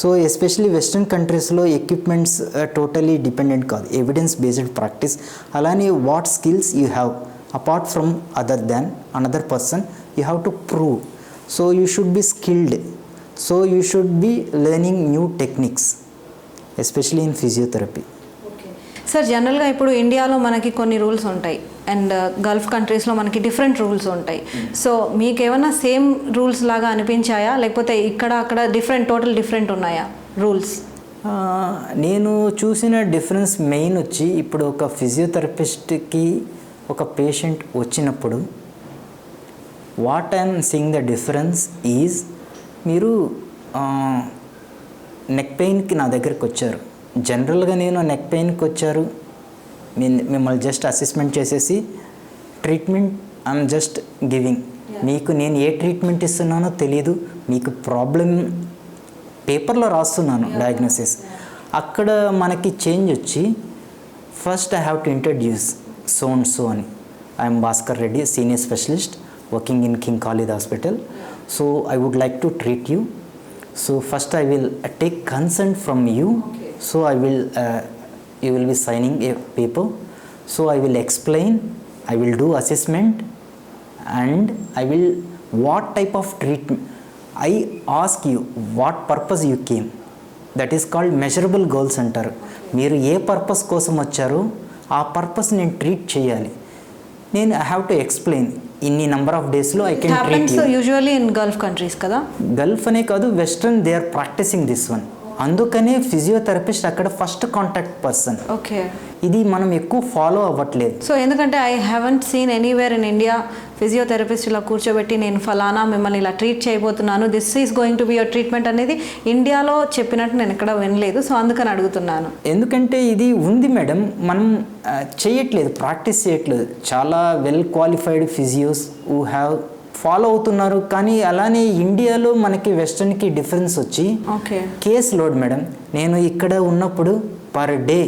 So especially western కంట్రీస్లో ఎక్విప్మెంట్స్ టోటలీ డిపెండెంట్ కాదు, ఎవిడెన్స్ బేస్డ్ ప్రాక్టీస్. అలానే what skills you have apart from other than another person, you have to prove. So you should be skilled. So you should be learning new techniques, especially in physiotherapy. Sir, జనరల్గా ఇప్పుడు ఇండియాలో మనకి కొన్ని రూల్స్ ఉంటాయి అండ్ గల్ఫ్ కంట్రీస్లో మనకి డిఫరెంట్ రూల్స్ ఉంటాయి. సో మీకు ఏమైనా సేమ్ రూల్స్ లాగా అనిపించాయా, లేకపోతే ఇక్కడ అక్కడ టోటల్ డిఫరెంట్ ఉన్నాయా రూల్స్? నేను చూసిన డిఫరెన్స్ మెయిన్ వచ్చి, ఇప్పుడు ఒక ఫిజియోథెరపిస్ట్కి ఒక పేషెంట్ వచ్చినప్పుడు what I'm seeing the difference is, మీరు నెక్ పెయిన్కి నా దగ్గరికి వచ్చారు. జనరల్గా నేను నెక్ పెయిన్కి వచ్చారు, మిమ్మల్ని జస్ట్ అసెస్మెంట్ చేసేసి ట్రీట్మెంట్ ఐఎమ్ జస్ట్ గివింగ్. మీకు నేను ఏ ట్రీట్మెంట్ ఇస్తున్నానో తెలీదు, మీకు ప్రాబ్లం పేపర్లో రాస్తున్నాను డయాగ్నోసిస్. అక్కడ మనకి చేంజ్ వచ్చి, first I have to introduce so and so అని. I'm Bhaskar Reddy, senior specialist working in King Khalid hospital. So I would like to treat you. So first I will take consent from you. Okay. So you will be signing a paper. So I will explain, I will do assessment, and what type of treatment. I ask you what purpose you came. That is called measurable goals అంటారు. మీరు ఏ పర్పస్ కోసం వచ్చారో ఆ పర్పస్ నేను ట్రీట్ చేయాలి. నేను ఐ హ్యావ్ టు ఎక్స్ప్లెయిన్. ఇన్ని నెంబర్ ఆఫ్ డేస్లో I can treat you. Usually in Gulf countries కదా, గల్ఫ్ అనే కాదు, western they are practising this one. అందుకనే ఫిజియోథెరపిస్ట్ అక్కడ ఫస్ట్ కాంటాక్ట్ పర్సన్. ఓకే. ఇది మనం ఎక్కువ ఫాలో అవ్వట్లేదు. సో ఎందుకంటే I haven't seen anywhere in India physiotherapist ఇలా కూర్చోబెట్టి నేను ఫలానా మిమ్మల్ని ఇలా ట్రీట్ చేయబోతున్నాను, this is going to be your treatment అనేది ఇండియాలో చెప్పినట్టు నేను ఎక్కడ వినలేదు. సో అందుకని అడుగుతున్నాను. ఎందుకంటే ఇది ఉంది మేడం, మనం చేయట్లేదు, ప్రాక్టీస్ చేయట్లేదు. చాలా well qualified physios who have follow అవుతున్నారు. కానీ అలానే ఇండియాలో మనకి వెస్టర్న్కి డిఫరెన్స్ వచ్చి ఓకే కేస్ లోడ్ మేడం. నేను ఇక్కడ ఉన్నప్పుడు పర్ డే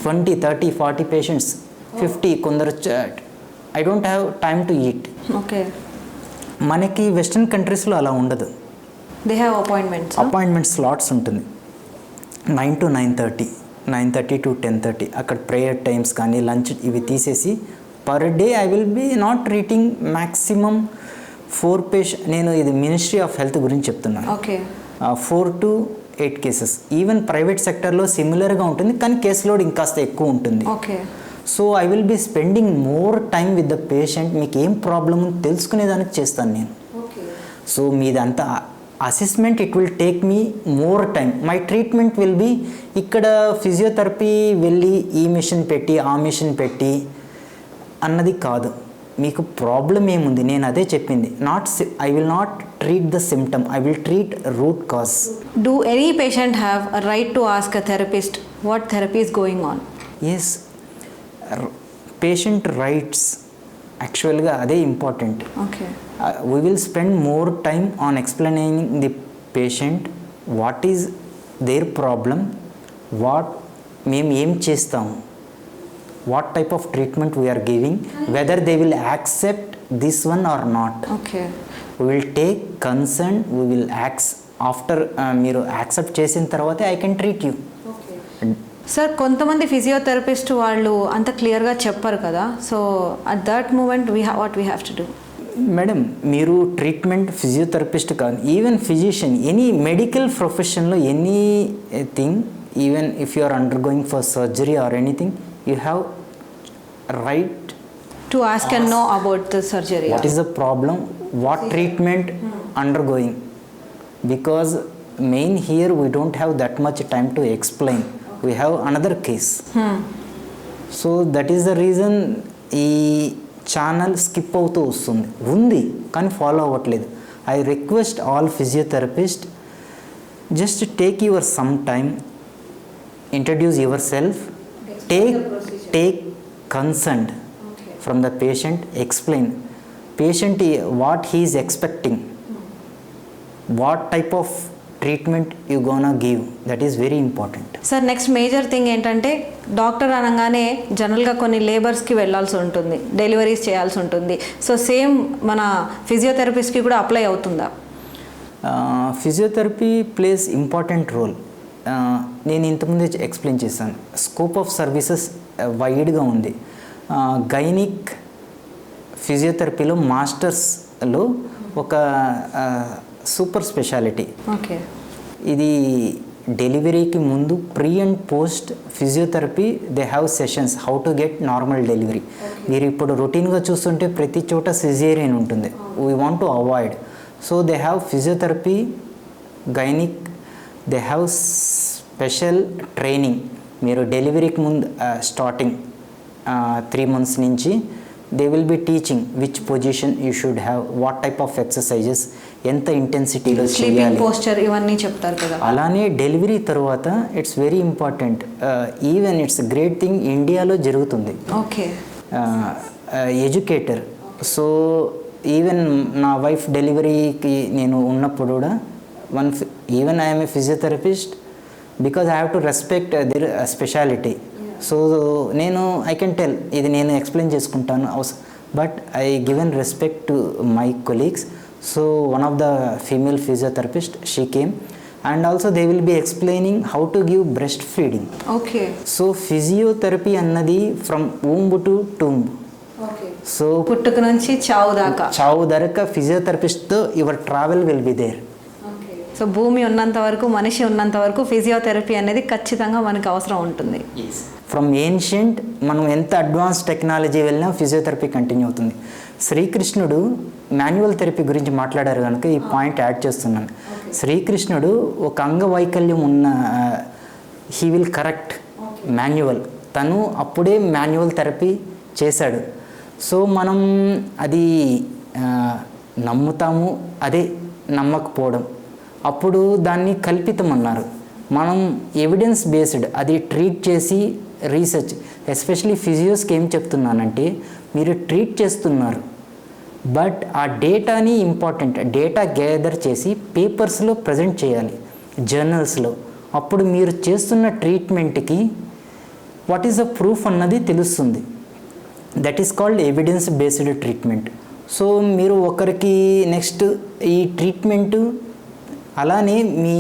20, 30, 40 పేషెంట్స్, 50 కొందరు I don't have time to eat. Okay మనకి వెస్టర్న్ కంట్రీస్లో అలా ఉండదు. దే హ్యావ్ అపాయింట్మెంట్ స్లాట్స్ ఉంటుంది 9 to 9:30, 9:30 to 10:30. అక్కడ ప్రేయర్ టైమ్స్ కానీ లంచ్ ఇవి తీసేసి per day I will be not treating maximum 4 patient. నేను ఇది మినిస్ట్రీ ఆఫ్ హెల్త్ గురించి చెప్తున్నాను. Okay 4 to 8 cases. ఈవెన్ ప్రైవేట్ సెక్టర్లో సిమిలర్గా ఉంటుంది, కానీ కేస్ లోడ్ ఇంకాస్త ఎక్కువ ఉంటుంది. Okay so I will be spending more time with the patient. మీకు ఏం ప్రాబ్లమ్ తెలుసుకునేదానికి చేస్తాను నేను. సో మీదంతా assessment, it will take me more time. My treatment will be ఇక్కడ ఫిజియోథెరపీ వెళ్ళి ఈ మిషన్ పెట్టి ఆ మిషన్ పెట్టి అన్నది కాదు. మీకు ప్రాబ్లం ఏముంది, నేను అదే చెప్పింది. I will not treat the symptom, I will treat root cause. Do any patient have a right to ask a therapist what therapy is going on? Yes, patient rights యాక్చువల్గా అదే important. Okay we will spend more time on explaining the patient what is their problem, what మేము ఏం చేస్తాము, what type of treatment we are giving, whether they will accept this one or not. Okay We will take concern, we will after మీరు యాక్సెప్ట్ చేసిన తర్వాతే I can treat you. Sir, కొంతమంది ఫిజియోథెరపిస్ట్ వాళ్ళు అంత క్లియర్గా చెప్పరు కదా. So at that moment what we have to do? Madam, మీరు ట్రీట్మెంట్ ఫిజియోథెరపిస్ట్ కాదు, ఈవెన్ ఫిజిషియన్, ఎనీ మెడికల్ ప్రొఫెషన్లో anything, even if you are undergoing for surgery or anything, you have right to ask and know about the surgery. What is the problem, what treatment under going, because main here we don't have that much time to explain, we have another case. So that is the reason ఈ ఛానల్ స్కిప్ అవుతూ ఉంది కానీ ఫాలో అవ్వట్లేదు. I request all physiotherapist, just take your some time, introduce your self, take concern from the patient, explain patient what he is expecting, what type of treatment you gonna give, that is very important. Sir, next major thing ఏంటంటే, డాక్టర్ అనగానే జనరల్గా కొన్ని లేబర్స్కి వెళ్ళాల్సి ఉంటుంది, డెలివరీస్ చేయాల్సి ఉంటుంది. సో సేమ్ మన ఫిజియోథెరపిస్ట్కి కూడా అప్లై అవుతుందా? Physiotherapy plays important role. నేను ఇంతకుముందే ఎక్స్ప్లెయిన్ చేశాను. స్కోప్ ఆఫ్ సర్వీసెస్ వైడ్గా ఉంది. గైనిక్ ఫిజియోథెరపీలో మాస్టర్స్లో ఒక సూపర్ స్పెషాలిటీ. ఓకే, ఇది డెలివరీకి ముందు pre and post physiotherapy they have sessions how to get normal delivery. మీరు ఇప్పుడు రొటీన్గా చూస్తుంటే ప్రతి చోట సిజేరియన్ ఉంటుంది, we want to avoid. So they have physiotherapy, gynaec, they have special training. మీరు డెలివరీకి ముందు స్టార్టింగ్ 3 months నుంచి they will be teaching which position you should have, what type of exercises, ఎంత ఇంటెన్సిటీలో చేయాలి, పోస్చర్, ఇవన్నీ చెప్తారు కదా. అలానే డెలివరీ తర్వాత it's very important. Even it's great thing ఇండియాలో జరుగుతుంది. Okay, educator. సో ఈవెన్ నా వైఫ్ డెలివరీకి నేను ఉన్నప్పుడు కూడా even I'm a physiotherapist, because I have to respect there speciality. So నేను ఐ కెన్ టెల్, ఇది నేను ఎక్స్ప్లెయిన్ చేసుకుంటాను, but I given respect to my colleagues. So one of the female physiotherapist, she came, and also they will be explaining how to give breastfeeding. Okay. So physiotherapy annadi from womb to tomb. Okay. So పుట్టుక నుంచి చావు దాకా physiotherapist తో your travel will be there. Okay. So భూమి ఉన్నంత వరకు, మనిషి ఉన్నంత వరకు ఫిజియోథెరపీ అనేది ఖచ్చితంగా మనకు అవసరం ఉంటుంది. Yes. ఫ్రమ్ ఏన్షియంట్ మనం ఎంత అడ్వాన్స్ టెక్నాలజీ వెళ్ళినా ఫిజియోథెరపీ కంటిన్యూ అవుతుంది. శ్రీకృష్ణుడు మాన్యువల్ థెరపీ గురించి మాట్లాడారు కనుక ఈ పాయింట్ యాడ్ చేస్తున్నాను. శ్రీకృష్ణుడు ఒక అంగవైకల్యం ఉన్న హీ విల్ కరెక్ట్ మాన్యువల్, తను అప్పుడే మాన్యువల్ థెరపీ చేశాడు. సో మనం అది నమ్ముతాము, అదే నమ్మకపోవడం, అప్పుడు దాన్ని కల్పితం అన్నారు. మనం ఎవిడెన్స్ బేస్డ్ అది ట్రీట్ చేసి రీసెర్చ్, ఎస్పెషలీ ఫిజియోస్కి ఏం చెప్తున్నానంటే, మీరు ట్రీట్ చేస్తున్నారు బట్ ఆ డేటాని ఇంపార్టెంట్, డేటా గ్యాదర్ చేసి పేపర్స్లో ప్రజెంట్ చేయాలి, జర్నల్స్లో. అప్పుడు మీరు చేస్తున్న ట్రీట్మెంట్కి వాట్ ఈస్ ద ప్రూఫ్ అన్నది తెలుస్తుంది. That is called evidence based treatment. So మీరు ఒకరికి నెక్స్ట్ ఈ ట్రీట్మెంటు అలానే మీ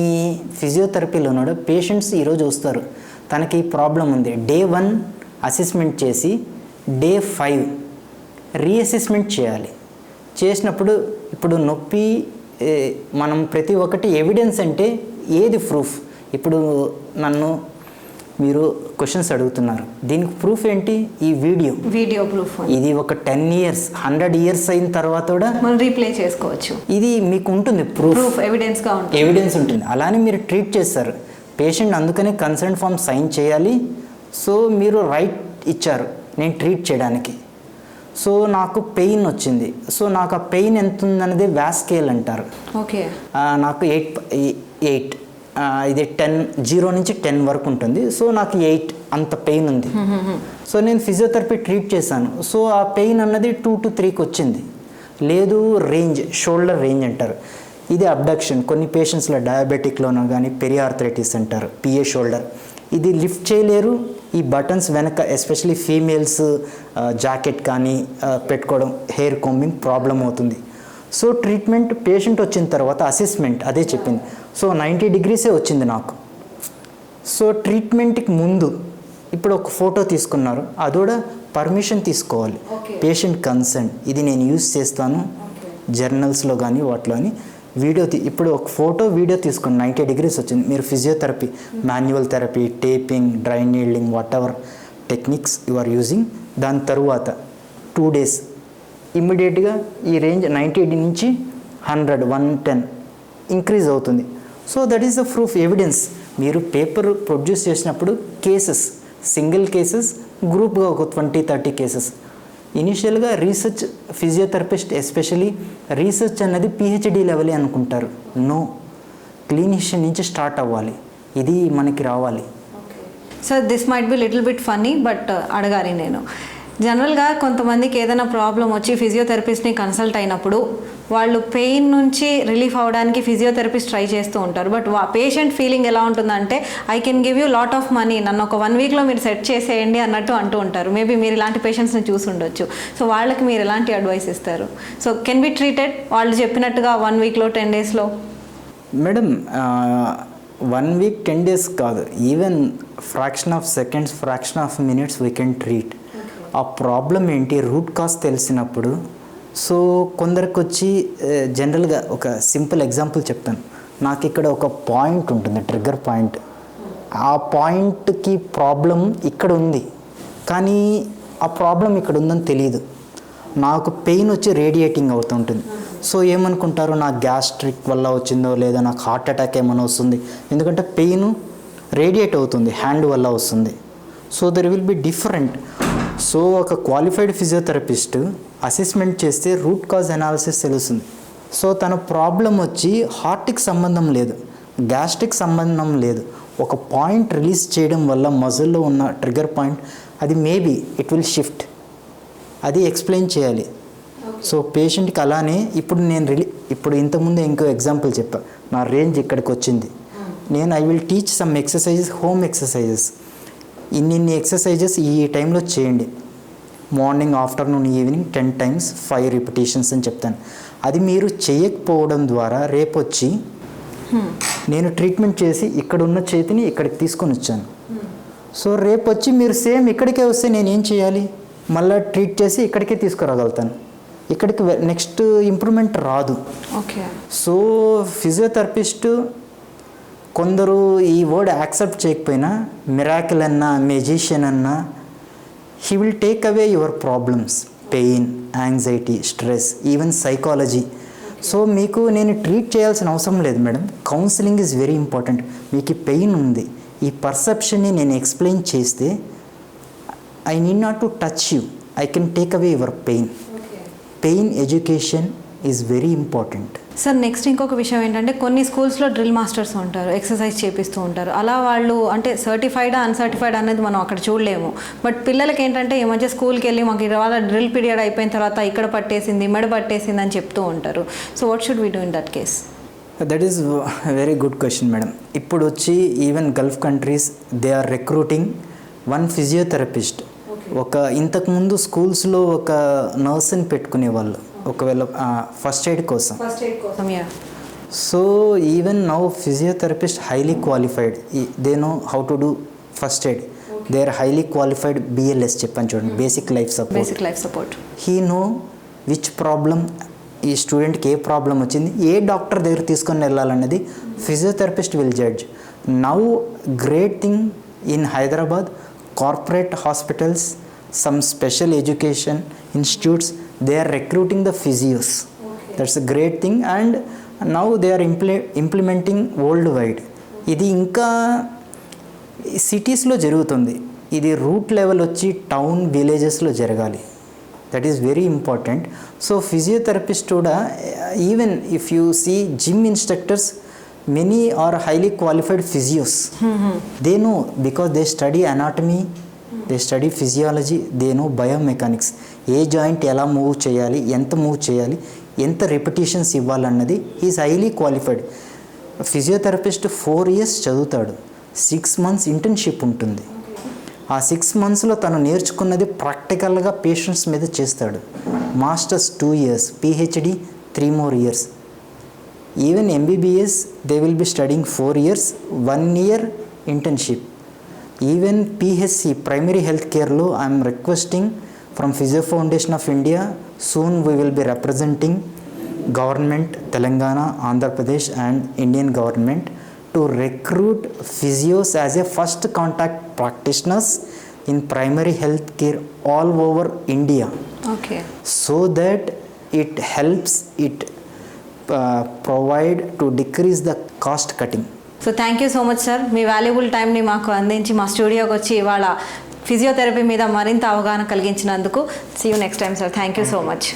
ఫిజియోథెరపీలో ఉన్నాడు పేషెంట్స్ ఈరోజు వస్తారు, తనకి ప్రాబ్లం ఉంది, డే 1 అసెస్మెంట్ చేసి డే 5 రీఅసెస్మెంట్ చేయాలి. చేసినప్పుడు ఇప్పుడు నొప్పి మనం ప్రతి ఒక్కటి ఎవిడెన్స్ అంటే ఏది ప్రూఫ్? ఇప్పుడు నన్ను మీరు క్వశ్చన్స్ అడుగుతున్నారు, దీనికి ప్రూఫ్ ఏంటి? ఈ వీడియో ప్రూఫ్. ఇది ఒక 10 years 100 years అయిన తర్వాత కూడా మనం రీప్లే చేసుకోవచ్చు. ఇది మీకు ఉంటుంది ప్రూఫ్, ఎవిడెన్స్ ఉంటుంది. అలానే మీరు ట్రీట్ చేస్తారు పేషెంట్, అందుకని కన్సర్న్ ఫామ్ సైన్ చేయాలి. సో మీరు రైట్ ఇచ్చారు నేను ట్రీట్ చేయడానికి. సో నాకు పెయిన్ వచ్చింది, సో నాకు ఆ పెయిన్ ఎంత ఉందనేది వ్యాస్ స్కేల్ అంటారు. ఓకే, నాకు 8 ఇది 0 నుంచి 10 వరకు ఉంటుంది. సో నాకు 8 అంత పెయిన్ ఉంది. సో నేను ఫిజియోథెరపీ ట్రీట్ చేశాను. సో ఆ పెయిన్ అన్నది 2 to 3కి వచ్చింది. లేదు రేంజ్, షోల్డర్ రేంజ్ అంటారు. ఇది అబ్డక్షన్, కొన్ని పేషెంట్స్లో డయాబెటిక్లోనో కానీ పెరియార్థరైటిస్ అంటారు, పిఏ షోల్డర్. ఇది లిఫ్ట్ చేయలేరు. ఈ బటన్స్ వెనక ఎస్పెషలీ ఫీమేల్స్ జాకెట్ కానీ పెట్టుకోవడం, హెయిర్ కోంబింగ్ ప్రాబ్లం అవుతుంది. సో ట్రీట్మెంట్ పేషెంట్ వచ్చిన తర్వాత అసెస్మెంట్ అదే చెప్పింది. సో 90 degrees వచ్చింది నాకు. సో ట్రీట్మెంట్కి ముందు ఇప్పుడు ఒక ఫోటో తీసుకున్నారు, అది కూడా పర్మిషన్ తీసుకోవాలి, పేషెంట్ కన్సర్న్. ఇది నేను యూజ్ చేస్తాను జర్నల్స్లో కానీ వాటిలో అని వీడియో ఇప్పుడు ఒక ఫోటో వీడియో తీసుకుని 90 degrees వచ్చింది. మీరు physiotherapy, manual therapy, taping, dry needling, whatever techniques you are using, దాని తరువాత 2 days ఇమ్మీడియట్గా ఈ రేంజ్ 90 నుంచి 100, 110 ఇంక్రీజ్ అవుతుంది. So that is the proof, evidence. మీరు పేపర్ ప్రొడ్యూస్ చేసినప్పుడు కేసెస్, సింగిల్ కేసెస్, గ్రూప్గా ఒక 20-30 కేసెస్. ఇనిషియల్గా రీసెర్చ్ ఫిజియోథెరపిస్ట్ ఎస్పెషలీ రీసెర్చ్ అన్నది PhD లెవెలే అనుకుంటారు. నో, క్లినిషియన్ నుంచి స్టార్ట్ అవ్వాలి, ఇది మనకి రావాలి. Sir this might be little bit funny, but అడగాలి నేను. జనరల్గా కొంతమందికి ఏదైనా ప్రాబ్లం వచ్చి ఫిజియోథెరపిస్ట్ని కన్సల్ట్ అయినప్పుడు వాళ్ళు పెయిన్ నుంచి రిలీఫ్ అవ్వడానికి ఫిజియోథెరపిస్ట్ ట్రై చేస్తూ ఉంటారు. బట్ పేషెంట్ ఫీలింగ్ ఎలా ఉంటుందంటే I can give you lot of money, నన్ను ఒక 1 weekలో మీరు సెట్ చేసేయండి అన్నట్టు అంటూ ఉంటారు. మేబీ మీరు ఇలాంటి పేషెంట్స్ని చూసి ఉండొచ్చు. సో వాళ్ళకి మీరు ఎలాంటి అడ్వైస్ ఇస్తారు? సో కెన్ బి ట్రీటెడ్ వాళ్ళు చెప్పినట్టుగా 1 weekలో 10 daysలో? మేడం 1 week 10 days కాదు, even fraction of seconds, fraction of minutes we can treat. ఆ ప్రాబ్లం ఏంటి, రూట్ కాజ్ తెలిసినప్పుడు. సో కొందరికి వచ్చి జనరల్గా ఒక సింపుల్ ఎగ్జాంపుల్ చెప్తాను. నాకు ఇక్కడ ఒక పాయింట్ ఉంటుంది, ట్రిగ్గర్ పాయింట్. ఆ పాయింట్కి ప్రాబ్లం ఇక్కడ ఉంది, కానీ ఆ ప్రాబ్లం ఇక్కడ ఉందని తెలియదు. నాకు పెయిన్ వచ్చి రేడియేటింగ్ అవుతుంటుంది. సో ఏమనుకుంటారు, నాకు గ్యాస్ట్రిక్ వల్ల వచ్చిందో లేదా నాకు హార్ట్ అటాక్ ఏమైనా వస్తుంది, ఎందుకంటే పెయిన్ రేడియేట్ అవుతుంది, హ్యాండ్ వల్ల వస్తుంది. So there will be different. So ఒక క్వాలిఫైడ్ ఫిజియోథెరపిస్ట్ అసెస్మెంట్ చేస్తే రూట్ కాజ్ అనాలిసిస్ తెలుస్తుంది. సో తన ప్రాబ్లం వచ్చి హార్ట్కి సంబంధం లేదు, గ్యాస్ట్రిక్ సంబంధం లేదు, ఒక పాయింట్ రిలీజ్ చేయడం వల్ల మజిల్లో ఉన్న ట్రిగ్గర్ పాయింట్, అది మేబీ ఇట్ విల్ షిఫ్ట్, అది ఎక్స్ప్లెయిన్ చేయాలి. సో పేషెంట్కి అలానే ఇప్పుడు నేను ఇప్పుడు ఇంతకుముందు ఇంకో ఎగ్జాంపుల్ చెప్పా, నా రేంజ్ ఇక్కడికి వచ్చింది, నేను I will teach some exercises, home exercises. ఇన్ని ఎక్సర్సైజెస్ ఈ టైంలో చేయండి, morning, afternoon, evening 10 times 5 repetitions అని చెప్తాను. అది మీరు చేయకపోవడం ద్వారా రేపు వచ్చి నేను ట్రీట్మెంట్ చేసి ఇక్కడ ఉన్న చేతిని ఇక్కడికి తీసుకొని వచ్చాను. సో రేపు వచ్చి మీరు సేమ్ ఇక్కడికే వస్తే నేను ఏం చేయాలి, మళ్ళీ ట్రీట్ చేసి ఇక్కడికే తీసుకురాగలుగుతాను, ఇక్కడికి నెక్స్ట్ ఇంప్రూవ్మెంట్ రాదు. ఓకే. సో ఫిజియోథెరపిస్ట్ కొందరు ఈ వర్డ్ యాక్సెప్ట్ చేయకపోయినా, మిరాకిల్ అన్నా, మెజిషియన్ అన్నా, he will take away your problems, pain, anxiety, stress, even psychology. So మీకు నేను ట్రీట్ చేయాల్సిన అవసరం లేదు madam, counselling is very important. మీకు ఈ పెయిన్ ఉంది, ఈ పర్సెప్షన్ని నేను ఎక్స్ప్లెయిన్ చేస్తే I need not to touch you, I can take away your pain. Pain education is very important. Sir next ఇంకొక విషయం ఏంటంటే కొన్ని స్కూల్స్లో డ్రిల్ మాస్టర్స్ ఉంటారు, ఎక్సర్సైజ్ చేపిస్తూ ఉంటారు. అలా వాళ్ళు అంటే సర్టిఫైడా అన్సర్టిఫైడ్ అనేది మనం అక్కడ చూడలేము. బట్ పిల్లలకి ఏంటంటే ఈ మధ్య స్కూల్కి వెళ్ళి మాకు ఇవాళ డ్రిల్ పీరియడ్ అయిపోయిన తర్వాత ఇక్కడ పట్టేసింది, మెడ పట్టేసింది అని చెప్తూ ఉంటారు. So what should we do in that case? That is very good question madam. ఇప్పుడు వచ్చి even Gulf countries they are recruiting one physiotherapist. ఇంతకుముందు స్కూల్స్లో ఒక నర్స్ని పెట్టుకునేవాళ్ళు ఒకవేళ ఫస్ట్ ఎయిడ్ కోసం. So even now physiotherapist highly qualified, they know how to do first aid, they are highly qualified BLS చెప్పాను చూడండి, basic life support. He know which problem ఈ స్టూడెంట్కి ఏ ప్రాబ్లం వచ్చింది, ఏ డాక్టర్ దగ్గర తీసుకొని వెళ్ళాలన్నది physiotherapist will judge. Now great thing in Hyderabad, corporate hospitals, some special education institutes, they are recruiting the physios. That's a great thing, and now they are implementing worldwide. ఇది ఇంకా సిటీస్లో జరుగుతుంది, ఇది రూట్ లెవెల్ వచ్చి టౌన్ విలేజెస్లో జరగాలి. That is very important. So physiotherapist కూడా even if you see gym instructors, many are highly qualified physios. They know because they study anatomy, they study physiology, they know biomechanics. ఏ జాయింట్ ఎలా మూవ్ చేయాలి, ఎంత మూవ్ చేయాలి, ఎంత రిపిటేషన్స్ ఇవ్వాలన్నది is highly qualified. Physiotherapist 4 years చదువుతాడు, 6 months ఇంటర్న్షిప్ ఉంటుంది. ఆ 6 monthsలో తను నేర్చుకున్నది ప్రాక్టికల్గా పేషెంట్స్ మీద చేస్తాడు. Masters 2 years, PhD 3 more years. Even MBBS they will be studying 4 years, 1 year internship. Even PHC primary health care lo I am requesting from Physio Foundation of India, soon we will be representing government Telangana, Andhra Pradesh and Indian government to recruit physios as a first contact practitioners in primary health care all over India. Okay. So that it helps it provide to decrease the cost cutting. So thank you so much sir, me valuable టైంని మాకు అందించి మా స్టూడియోకి వచ్చి ఇవాళ ఫిజియోథెరపీ మీద మరింత అవగాహన కలిగించినందుకు. See you next time sir, thank you so much.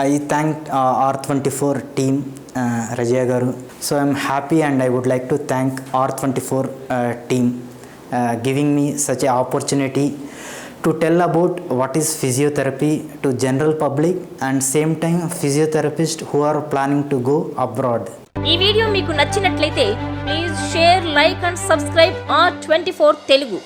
I thank R24 team, Rajya garu. So I am happy and I would like to thank R24 team giving me such an opportunity to tell about what is physiotherapy to general public and same time physiotherapists who are planning to go abroad. ఈ వీడియో మీకు నచ్చినట్లయితే please share, like and subscribe R24 Telugu.